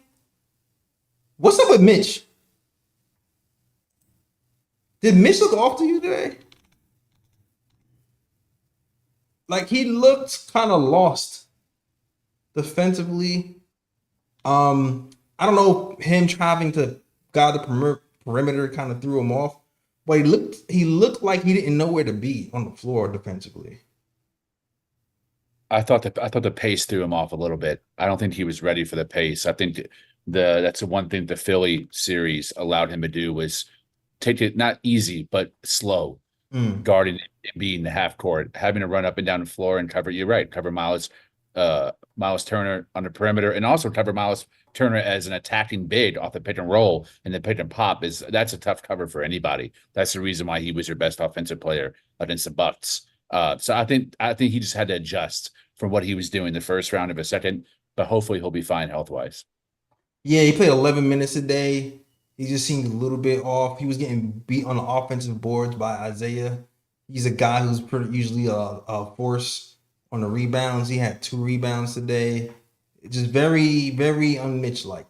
What's up with Mitch? Did Mitch look off to you today? Like, he looked kind of lost defensively. I don't know, him having to guard the perimeter kind of threw him off, but he looked like he didn't know where to be on the floor defensively. I thought the pace threw him off a little bit. I don't think he was ready for the pace. I think that's the one thing the Philly series allowed him to do was take it not easy but slow, guarding and being the half court, having to run up and down the floor and cover. You're right, cover Miles Turner on the perimeter, and also cover Miles Turner as an attacking big off the pick and roll and the pick and pop. That's a tough cover for anybody. That's the reason why he was your best offensive player against the Bucks. So I think he just had to adjust from what he was doing the first round of a second, but hopefully he'll be fine health-wise. Yeah, he played 11 minutes a day. He just seemed a little bit off. He was getting beat on the offensive boards by Isaiah. He's a guy who's usually a force on the rebounds. He had 2 rebounds today. Just very, very un-Mitch-like.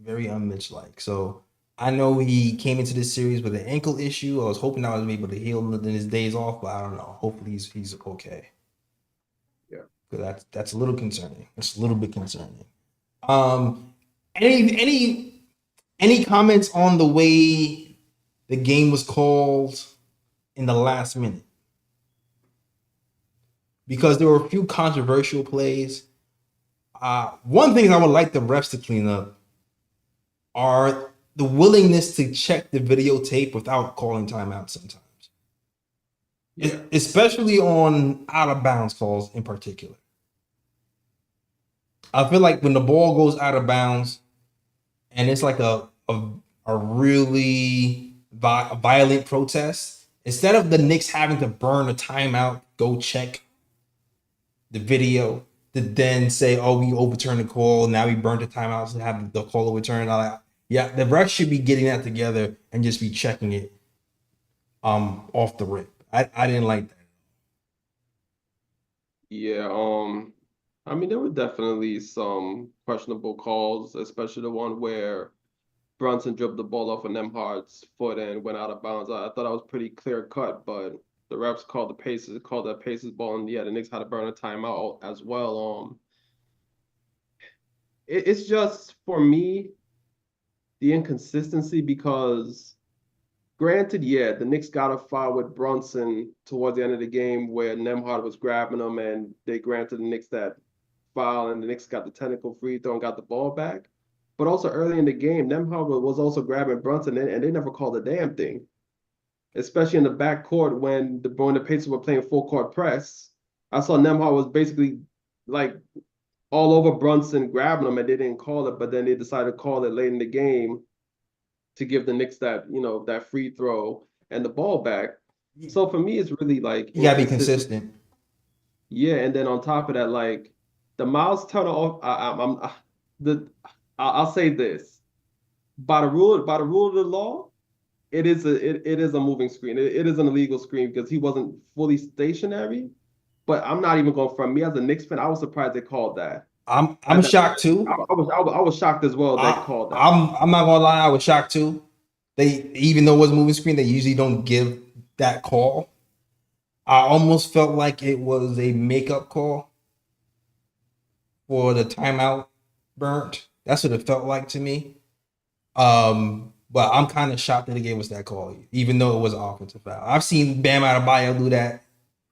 Very un-Mitch-like. So I know he came into this series with an ankle issue. I was hoping I was able to heal him in his days off, but I don't know. Hopefully he's okay. Yeah. Because that's a little concerning. It's a little bit concerning. Any comments on the way the game was called in the last minute? Because there were a few controversial plays. One thing I would like the refs to clean up are the willingness to check the videotape without calling timeout sometimes. Yeah. Especially on out of bounds calls in particular. I feel like when the ball goes out of bounds and it's like a really violent protest, instead of the Knicks having to burn a timeout, go check the video to then say, oh, we overturned the call, now we burned the timeout to have the call overturned. Yeah, the refs should be getting that together and just be checking it off the rip. I didn't like that. Yeah, I mean, there were definitely some questionable calls, especially the one where Brunson dribbled the ball off of Nemhard's foot and went out of bounds. I thought that was pretty clear cut, but the refs called that Pacers ball, and yeah, the Knicks had to burn a timeout as well. It's just, for me, the inconsistency, because granted, yeah, the Knicks got a foul with Brunson towards the end of the game where Nemhard was grabbing him, and they granted the Knicks that foul, and the Knicks got the technical free throw and got the ball back. But also early in the game, Nemhard was also grabbing Brunson, and they never called a damn thing. Especially in the backcourt when the Pacers were playing full court press. I saw Nemhard was basically like all over Brunson, grabbing him, and they didn't call it, but then they decided to call it late in the game to give the Knicks that, that free throw and the ball back. So for me, it's really like, you gotta be consistent. Yeah, and then on top of that, like the Miles Turner off, I'll say this: by the rule of the law, it is a moving screen. It is an illegal screen because he wasn't fully stationary. But I'm not even going from me as a Knicks fan. I was surprised they called that. I'm shocked too. I was shocked as well. They called that. I'm not gonna lie. I was shocked too. Even though it was a moving screen, they usually don't give that call. I almost felt like it was a makeup call for the timeout burnt. That's what it felt like to me. But I'm kind of shocked that they gave us that call, even though it was an offensive foul. I've seen Bam Adebayo do that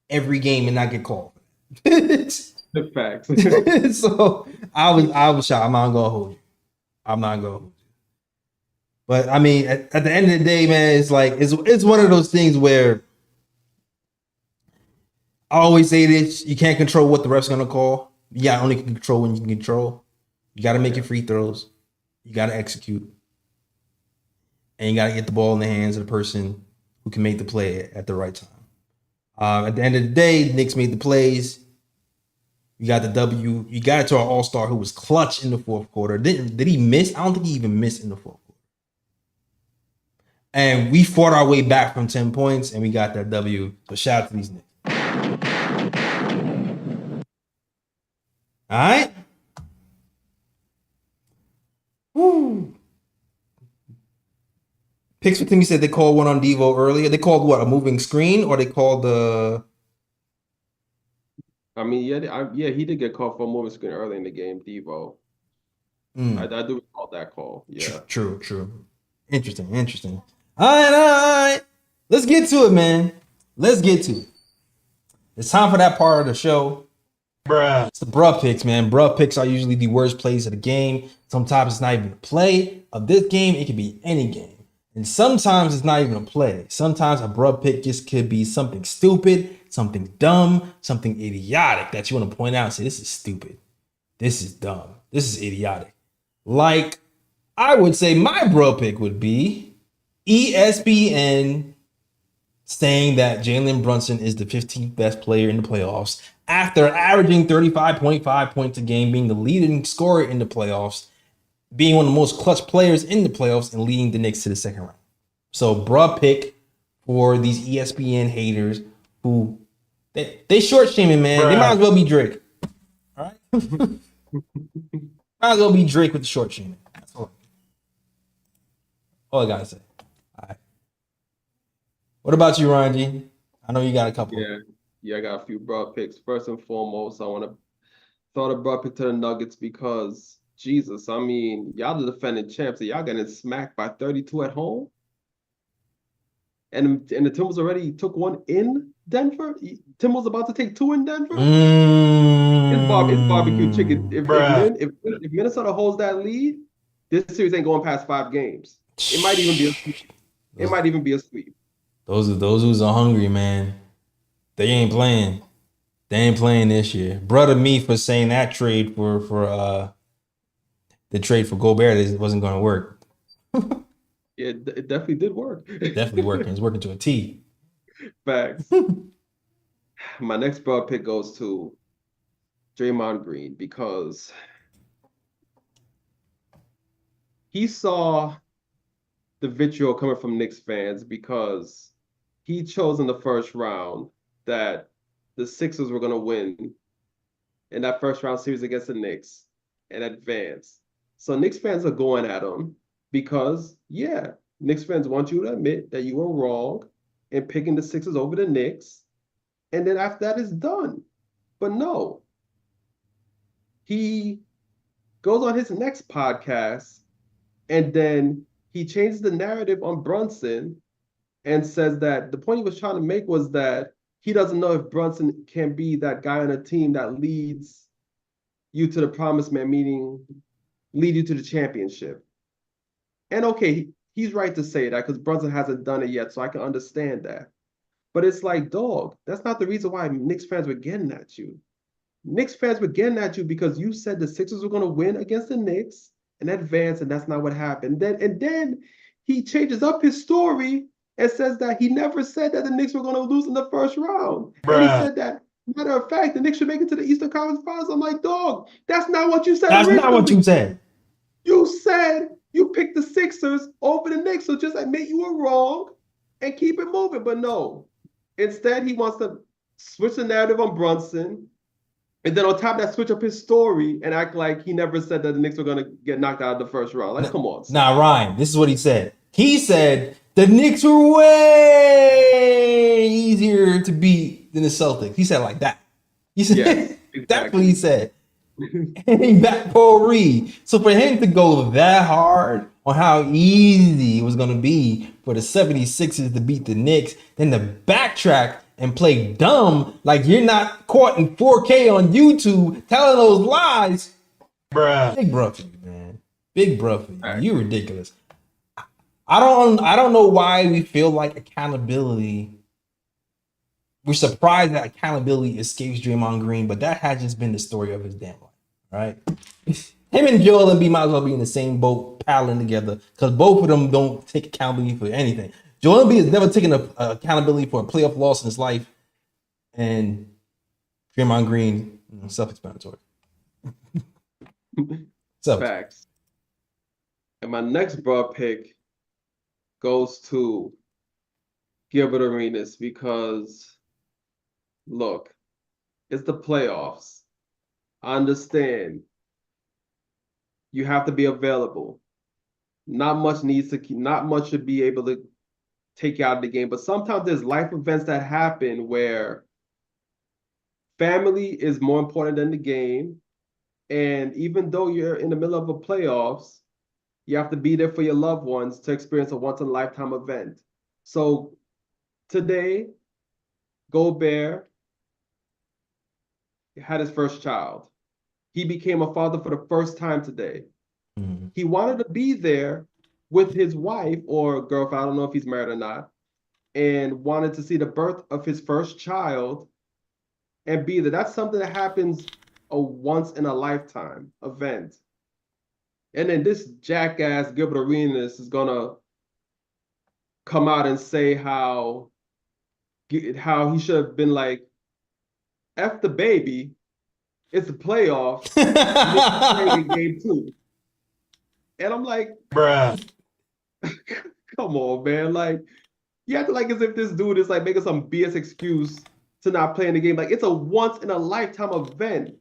every game and not get called. The facts. So I was shocked. I'm not gonna hold you. But I mean, at the end of the day, man, it's like it's one of those things where I always say this: you can't control what the ref's gonna call. You only can control when you can control. You got to make your free throws. You got to execute. And you got to get the ball in the hands of the person who can make the play at the right time. At the end of the day, Knicks made the plays. You got the W. You got it to our all-star who was clutch in the fourth quarter. Did he miss? I don't think he even missed in the fourth quarter. And we fought our way back from 10 points, and we got that W. So shout out to these Knicks. All right? Woo. Picks for Timmy said they called one on Devo earlier. They called what, a moving screen, or they called the... I mean, yeah, he did get called for a moving screen early in the game, Devo. I do recall that call. Yeah. True. Interesting. All right. Let's get to it, man. Let's get to it. It's time for that part of the show. It's the bruh picks, man. Bruh picks are usually the worst plays of the game. Sometimes it's not even a play of this game. It could be any game. And sometimes it's not even a play. Sometimes a bruh pick just could be something stupid, something dumb, something idiotic that you want to point out and say, this is stupid. This is dumb. This is idiotic. Like, I would say my bruh pick would be ESPN saying that Jalen Brunson is the 15th best player in the playoffs after averaging 35.5 points a game, being the leading scorer in the playoffs, being one of the most clutch players in the playoffs, and leading the Knicks to the second round. So, bruh pick for these ESPN haters who they short shaming, man. They might as well be Drake. All right? Might as well be Drake with the short shaming. That's all I gotta say. All right. What about you, Ryan G? I know you got a couple. Yeah, I got a few broad picks. First and foremost, I want to throw the broad pick to the Nuggets because, Jesus, I mean, y'all the defending champs, and y'all getting smacked by 32 at home. And the Timberwolves already took one in Denver. Timberwolves about to take two in Denver. It's barbecue chicken. If Minnesota holds that lead, this series ain't going past 5 games. It might even be a sweep. Those who's hungry, man. They ain't playing. They ain't playing this year. Brother me for saying that trade for the trade for Gobert wasn't going to work. It definitely did work. Definitely working. It's working to a T. Facts. My next broad pick goes to Draymond Green because he saw the vitriol coming from Knicks fans because he chose in the first round that the Sixers were going to win in that first round series against the Knicks and advance. So Knicks fans are going at him because, Knicks fans want you to admit that you were wrong in picking the Sixers over the Knicks. And then after that, it's done. But no. He goes on his next podcast and then he changes the narrative on Brunson and says that the point he was trying to make was that he doesn't know if Brunson can be that guy on a team that leads you to the promised man, meaning lead you to the championship. And okay, he's right to say that because Brunson hasn't done it yet, so I can understand that. But it's like, dog, that's not the reason why Knicks fans were getting at you. Knicks fans were getting at you because you said the Sixers were going to win against the Knicks and advance, and that's not what happened. Then he changes up his story and says that he never said that the Knicks were going to lose in the first round. And he said that, matter of fact, the Knicks should make it to the Eastern Conference Finals. I'm like, dog, that's not what you said. That's not what you said. You said you picked the Sixers over the Knicks, so just admit you were wrong and keep it moving. But no, instead he wants to switch the narrative on Brunson, and then on top of that, switch up his story and act like he never said that the Knicks were going to get knocked out of the first round. Like, come on. Nah, Ryan, this is what he said. He said the Knicks were way easier to beat than the Celtics. He said like that. He said, exactly. That's what he said. And he backed Paul Reed. So for him to go that hard on how easy it was going to be for the 76ers to beat the Knicks, then to backtrack and play dumb like you're not caught in 4K on YouTube telling those lies. Big bruh for you, man. Big bruh for you. Right. You're ridiculous. I don't know why we feel like accountability. We're surprised that accountability escapes Draymond Green, but that has just been the story of his damn life, right? Him and Joel Embiid might as well be in the same boat, paddling together, because both of them don't take accountability for anything. Joel Embiid has never taken accountability for a playoff loss in his life, and Draymond Green, self-explanatory. Facts. And my next broad pick goes to Gilbert Arenas because, look, it's the playoffs. I understand you have to be available. Not much should be able to take you out of the game. But sometimes there's life events that happen where family is more important than the game. And even though you're in the middle of a playoffs, you have to be there for your loved ones to experience a once-in-a-lifetime event. So today, Gobert had his first child. He became a father for the first time today. Mm-hmm. He wanted to be there with his wife or girlfriend, I don't know if he's married or not, and wanted to see the birth of his first child and be there. That's something that happens a once-in-a-lifetime event. And then this jackass Gilbert Arenas is gonna come out and say how he should have been like, F the baby, it's the playoffs, it's game 2. And I'm like, bruh, come on, man. Like, you have to like as if this dude is like making some BS excuse to not play in the game. Like, it's a once-in-a-lifetime event.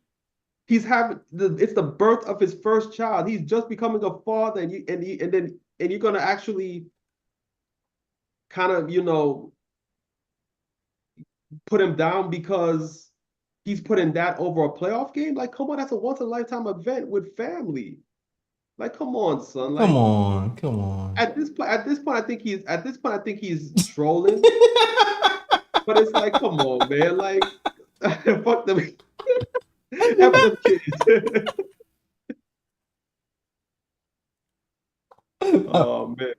He's having it's the birth of his first child. He's just becoming a father, and you're gonna actually kind of, put him down because he's putting that over a playoff game. Like, come on, that's a once-in-a-lifetime event with family. Like, come on, son. Like, come on. At this point, I think he's trolling. But it's like, come on, man. Like, fuck them. F them kids. Oh man.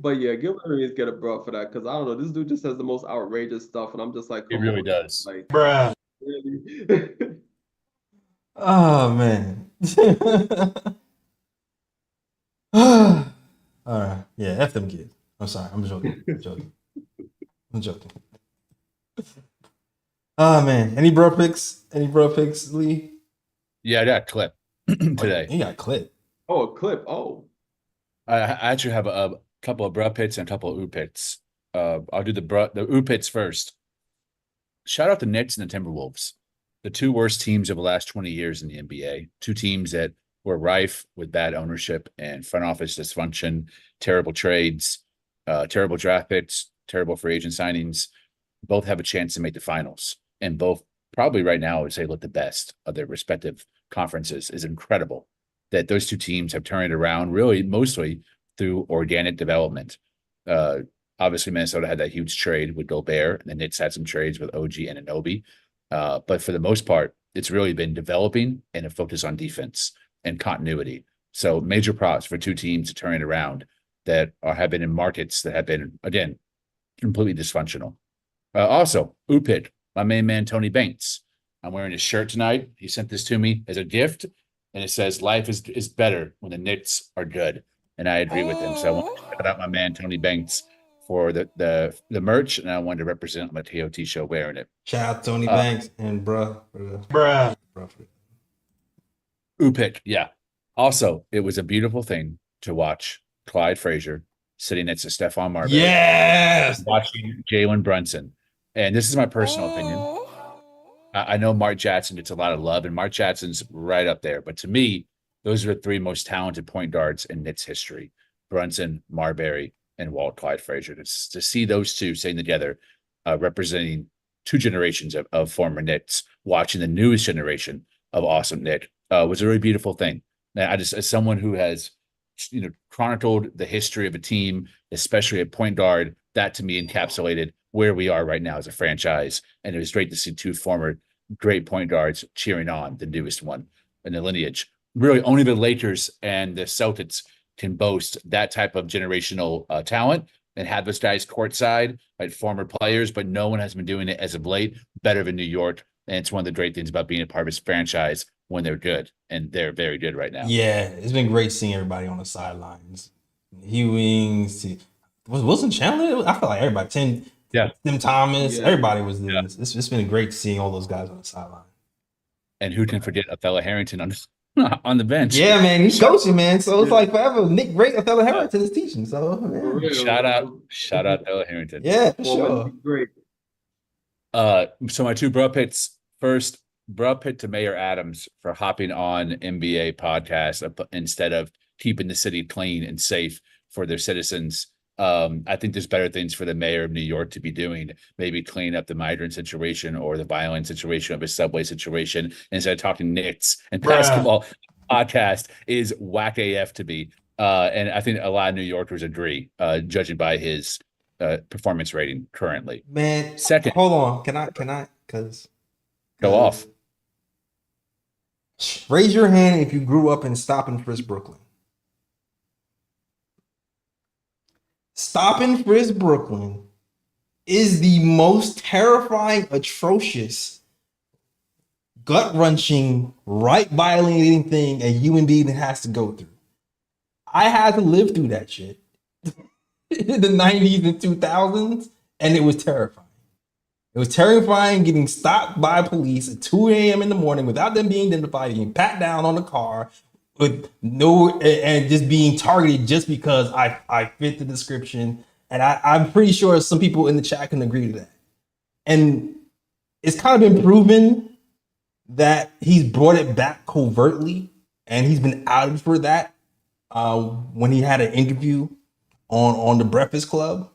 But yeah, Gilbert Arenas get a bro for that because I don't know. This dude just says the most outrageous stuff, and I'm just like, he really does. Like, bruh. Really? Oh man. All right. Yeah, F them kids. I'm sorry. I'm joking. I'm joking. Oh man. Any bro picks, Lee? Yeah, I got a clip today. You got a clip. Oh, a clip. Oh. I actually have a couple of bro pits and a couple of oo pits. I'll do the oo pits first. Shout out the Knicks and the Timberwolves, the two worst teams of the last 20 years in the NBA. Two teams that were rife with bad ownership and front office dysfunction, terrible trades, terrible draft picks, terrible free agent signings. Both have a chance to make the finals, and both probably right now, I would say, look the best of their respective conferences. Is incredible that those two teams have turned it around, really mostly through organic development. Obviously, Minnesota had that huge trade with Gobert, and the Knicks had some trades with OG and Anunoby. But for the most part, it's really been developing and a focus on defense and continuity. So major props for two teams to turn it around that have been in markets that have been, again, completely dysfunctional. Also, Upit, my main man, Tony Banks. I'm wearing his shirt tonight. He sent this to me as a gift, and it says, life is better when the Knicks are good. And I agree with him. So I want to shout out my man, Tony Banks, for the merch, and I wanted to represent my TOT show wearing it. Shout out Tony Banks and bruh. Upit, yeah. Also, it was a beautiful thing to watch Clyde Frazier sitting next to Stephon Marbury. Yes! Watching Jalen Brunson. And this is my personal opinion. I know Mark Jackson gets a lot of love, and Mark Jackson's right up there. But to me, those are the three most talented point guards in Knicks history. Brunson, Marbury, and Walt Clyde Frazier. To see those two sitting together, representing two generations of former Knicks, watching the newest generation of awesome Knick, was a really beautiful thing. Now, I just, as someone who has, chronicled the history of a team, especially at point guard, that to me encapsulated where we are right now as a franchise. And it was great to see two former great point guards cheering on the newest one in the lineage. Really, only the Lakers and the Celtics can boast that type of generational talent and have those guys courtside, like former players, but no one has been doing it as of late better than New York. And it's one of the great things about being a part of this franchise when they're good, and they're very good right now. Yeah, it's been great seeing everybody on the sidelines. Ewing, was Wilson Chandler? I feel like everybody. Tim Thomas, everybody was there. It's been great seeing all those guys on the sideline. And who can forget Othello Harrington on on the bench? Yeah, man, he's coaching, man. So it's like forever. Nick Great Othello Harrington is teaching. So man. Shout out Othello Harrington. Yeah, for sure. Great. So my two bro pits. First, bro pit to Mayor Adams for hopping on NBA podcast instead of keeping the city clean and safe for their citizens. I think there's better things for the mayor of New York to be doing, maybe clean up the migrant situation or the violent situation of a subway situation instead of talking Knicks and basketball. Podcast is whack AF to be. And I think a lot of New Yorkers agree, judging by his performance rating currently. Man, second, hold on. Can I? Because go off. Raise your hand if you grew up in Stop and Frisk, Brooklyn. Stop and Frisk, Brooklyn is the most terrifying, atrocious, gut-wrenching, right-violating thing a human being has to go through. I had to live through that shit in the 90s and 2000s, and it was terrifying. It was terrifying getting stopped by police at 2 a.m. in the morning without them being identified, being pat down on the car, with and just being targeted just because I fit the description. And I'm pretty sure some people in the chat can agree to that. And it's kind of been proven that he's brought it back covertly, and he's been outed for that when he had an interview on the Breakfast Club.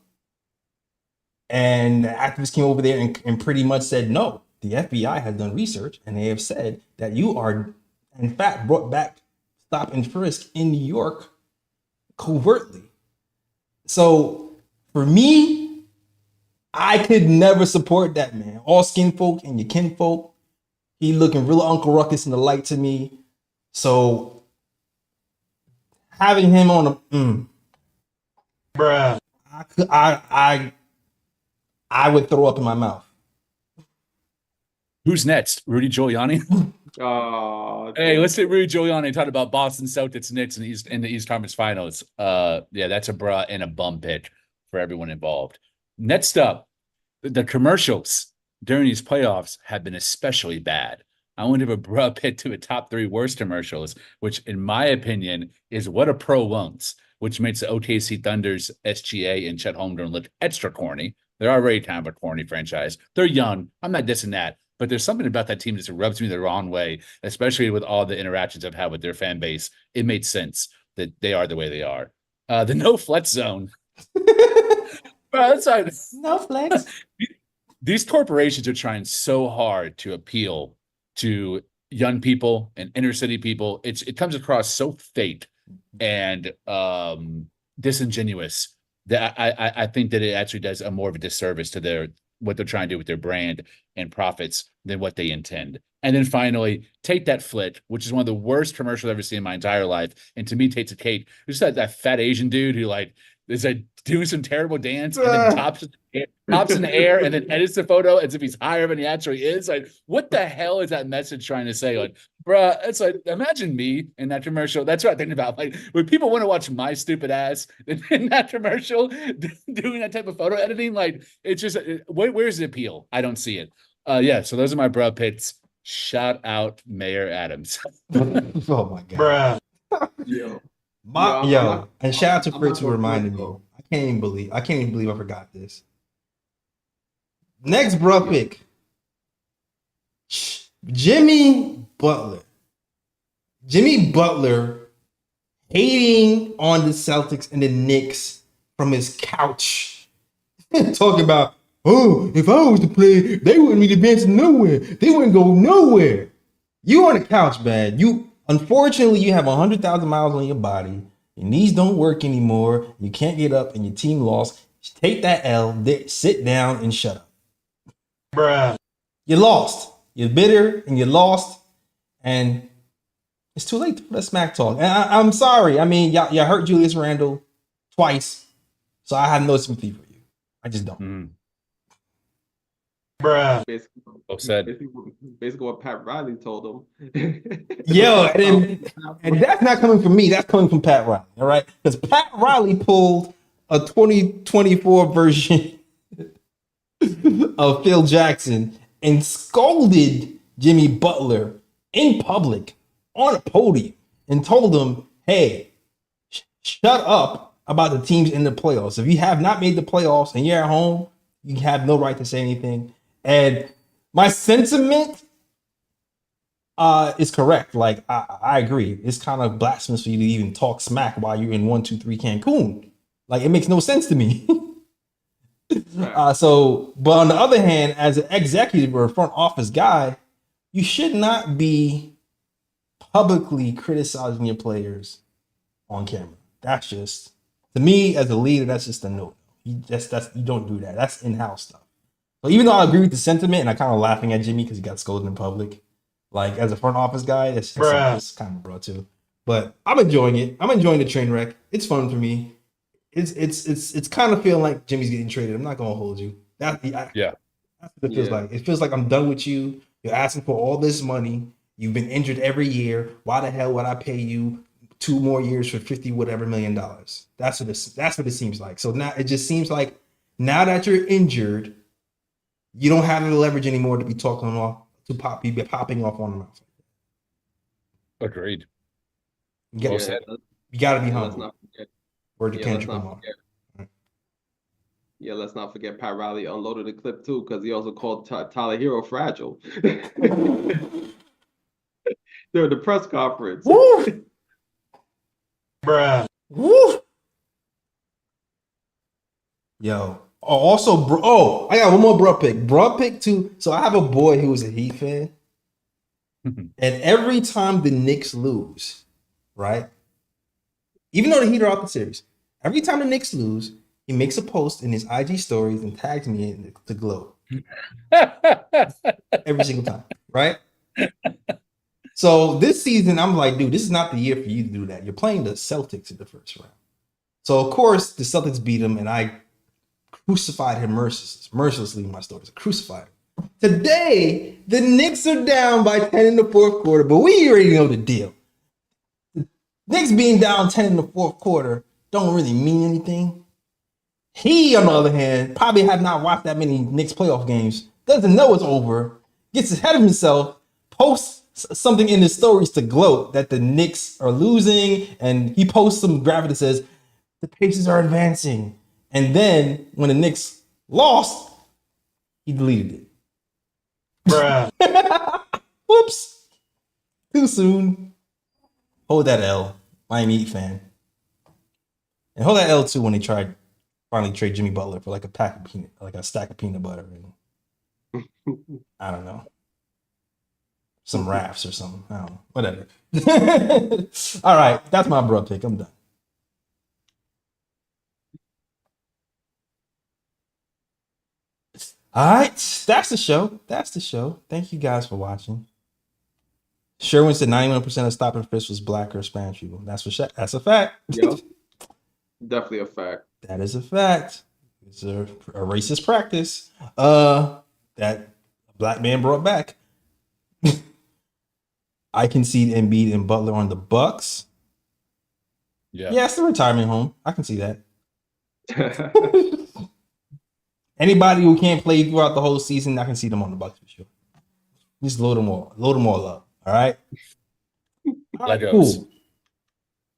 And the activists came over there and pretty much said, no, the FBI has done research, and they have said that you are, in fact, brought back Stop and Frisk in New York covertly. So for me, I could never support that, man. All skin folk and your kin folk. He looking real Uncle Ruckus in the light to me. So having him on a bruh, I would throw up in my mouth. Who's next? Rudy Giuliani? Hey, let's say Rudy Giuliani talked about Boston Celtics Knicks in the East Conference Finals. Yeah, that's a bruh and a bum pick for everyone involved. Next up, the commercials during these playoffs have been especially bad. I want to give a bruh pick to the top 3 worst commercials, which in my opinion is What a Pro Wants, which makes the OKC Thunder's SGA and Chet Holmgren look extra corny. They're already kind of a corny franchise. They're young. I'm not dissing that. But there's something about that team that just rubs me the wrong way, especially with all the interactions I've had with their fan base. It made sense that they are the way they are. The no flex zone. Bro, that's like, no flex. These corporations are trying so hard to appeal to young people and inner city people. It comes across so fake and disingenuous that I think that it actually does a more of a disservice to what they're trying to do with their brand and profits than what they intend. And then finally, Take That Flick, which is one of the worst commercials I've ever seen in my entire life. And to me, takes a cake. There's that fat Asian dude who is doing some terrible dance and then tops in the air and then edits the photo as if he's higher than he actually is. Like, what the hell is that message trying to say? Like, bruh, it's like, imagine me in that commercial. That's what I'm thinking about. Like, when people want to watch my stupid ass in that commercial doing that type of photo editing, like, it's just, where's the appeal? I don't see it. Yeah, so those are my bruh picks. Shout out Mayor Adams. Oh my God. Bruh. Yo. And shout out to Fritz who reminded me. I can't even believe I forgot this. Next bruh pick. Jimmy Butler. Jimmy Butler hating on the Celtics and the Knicks from his couch. Talking about, oh, if I was to play, they wouldn't be advancing nowhere. They wouldn't go nowhere. You on the couch, man. Unfortunately, you have 100,000 miles on your body. Your knees don't work anymore. You can't get up, and your team lost. Just take that L, sit down, and shut up. Bruh. You lost. You're bitter, and you lost, and it's too late for the smack talk. And I'm sorry. I mean, y'all hurt Julius Randle twice, so I have no sympathy for you. I just don't. Basically, Well said. basically what Pat Riley told him. Yo, and that's not coming from me. That's coming from Pat Riley. All right, because Pat Riley pulled a 2024 version of Phil Jackson and scolded Jimmy Butler in public on a podium and told him, "Hey, shut up about the teams in the playoffs. If you have not made the playoffs and you're at home, you have no right to say anything." And my sentiment is correct. Like I agree. It's kind of blasphemous for you to even talk smack while you're in 1-2-3 Cancun. Like it makes no sense to me. But on the other hand, as an executive or a front office guy, you should not be publicly criticizing your players on camera. That's just, to me as a leader, that's just a no. You don't do that. That's in-house stuff. So even though I agree with the sentiment and I'm kind of laughing at Jimmy because he got scolded in public, like as a front office guy, it's kind of bro too. But I'm enjoying it. I'm enjoying the train wreck. It's fun for me. It's kind of feeling like Jimmy's getting traded. I'm not gonna hold you. That's what it feels like. It feels like I'm done with you. You're asking for all this money. You've been injured every year. Why the hell would I pay you 2 more years for $50 whatever million? That's what it seems like. So now it just seems like now that you're injured, you don't have the leverage anymore to be talking off be popping off on the mouth. Agreed. You got to be humble. Word to Kendrick Lamar. Yeah, let's not forget Pat Riley unloaded the clip too because he also called Tyler Hero fragile during the press conference. Woo! Woo! Yo. Also, I got one more Brun pick. Brun pick too. So I have a boy who is a Heat fan. And every time the Knicks lose, right? Even though the Heat are out the series, every time the Knicks lose, he makes a post in his IG stories and tags me in the glow. Every single time, right? So this season, I'm like, dude, this is not the year for you to do that. You're playing the Celtics in the first round. So, of course, the Celtics beat him, and I crucified him mercilessly in my stories. Crucified him. Today, the Knicks are down by 10 in the fourth quarter, but we already know the deal. Knicks being down 10 in the fourth quarter don't really mean anything. He, on the other hand, probably have not watched that many Knicks playoff games, doesn't know it's over, gets ahead of himself, posts something in his stories to gloat that the Knicks are losing, and he posts some graphic that says, the Pacers are advancing. And then, when the Knicks lost, he deleted it. Whoops. Too soon. Hold that L, Miami Heat fan. And hold that L too when they tried finally trade Jimmy Butler for like a stack of peanut butter and I don't know, some rafts or something. I don't know, whatever. All right, that's my bro pick. I'm done. All right, that's the show. Thank you guys for watching. Sherwin said 91% of stop and frisk was black or Spanish people. That's a fact. Yep. Definitely a fact. That is a fact. It's a racist practice that a black man brought back. I concede Embiid and Butler on the Bucks. Yeah, it's the retirement home. I can see that. Anybody who can't play throughout the whole season, I can see them on the Bucks for sure. Just load them all up. All right.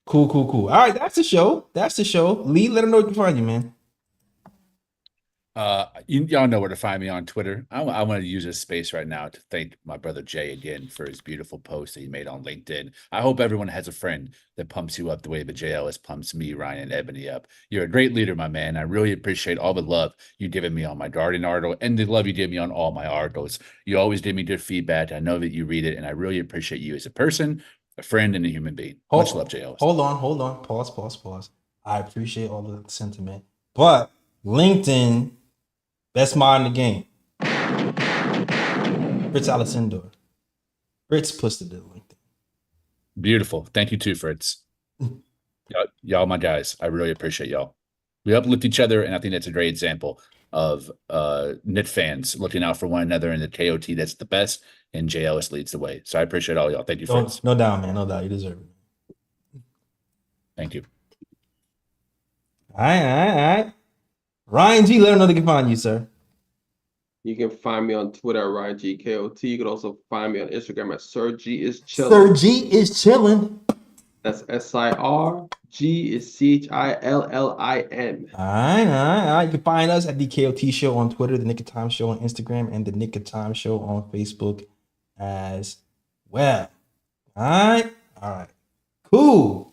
Cool. All right, that's the show. Lee, let them know where to find you, man. Y'all know where to find me on Twitter. I want to use this space right now to thank my brother Jay again for his beautiful post that he made on LinkedIn. I hope everyone has a friend that pumps you up the way that Jay Ellis pumps me, Ryan, and Ebony up. You're a great leader, my man. I really appreciate all the love you've given me on my Guardian article and the love you give me on all my articles. You always give me good feedback. I know that you read it, and I really appreciate you as a person, a friend, and a human being. Much love, Jay Ellis. Hold on. Pause. I appreciate all the sentiment, but LinkedIn. Best mod in the game. Fritz Alessandro. Fritz posted the link. Beautiful. Thank you too, Fritz. Y'all, my guys. I really appreciate y'all. We uplift each other, and I think that's a great example of Knit fans looking out for one another in the KOT. That's the best, and J. Ellis leads the way. So I appreciate all y'all. Thank you, friends. No doubt, man. No doubt. You deserve it. Thank you. All right. Ryan G, let them know they can find you, sir. You can find me on Twitter at RyanGKOT. You can also find me on Instagram at Sir G is chilling. Sir G is chilling. That's SIR. G is CHILLIN. All right. You can find us at the KOT Show on Twitter, the Knick of Time Show on Instagram, and the Knick of Time Show on Facebook as well. All right. Cool.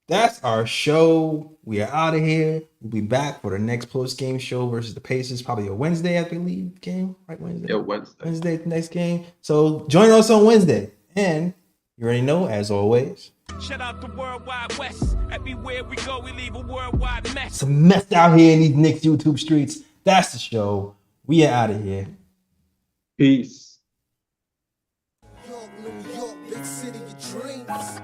That's our show. We are out of here. We'll be back for the next post-game show versus the Pacers, probably a Wednesday, I believe, game, right? Wednesday. Yeah, Wednesday. Wednesday, the next game. So join us on Wednesday. And you already know, as always, shout out the worldwide West. Everywhere we go, we leave a worldwide mess. it's a mess out here in these Knicks YouTube streets. That's the show. We are out of here. Peace. New York, big city of dreams.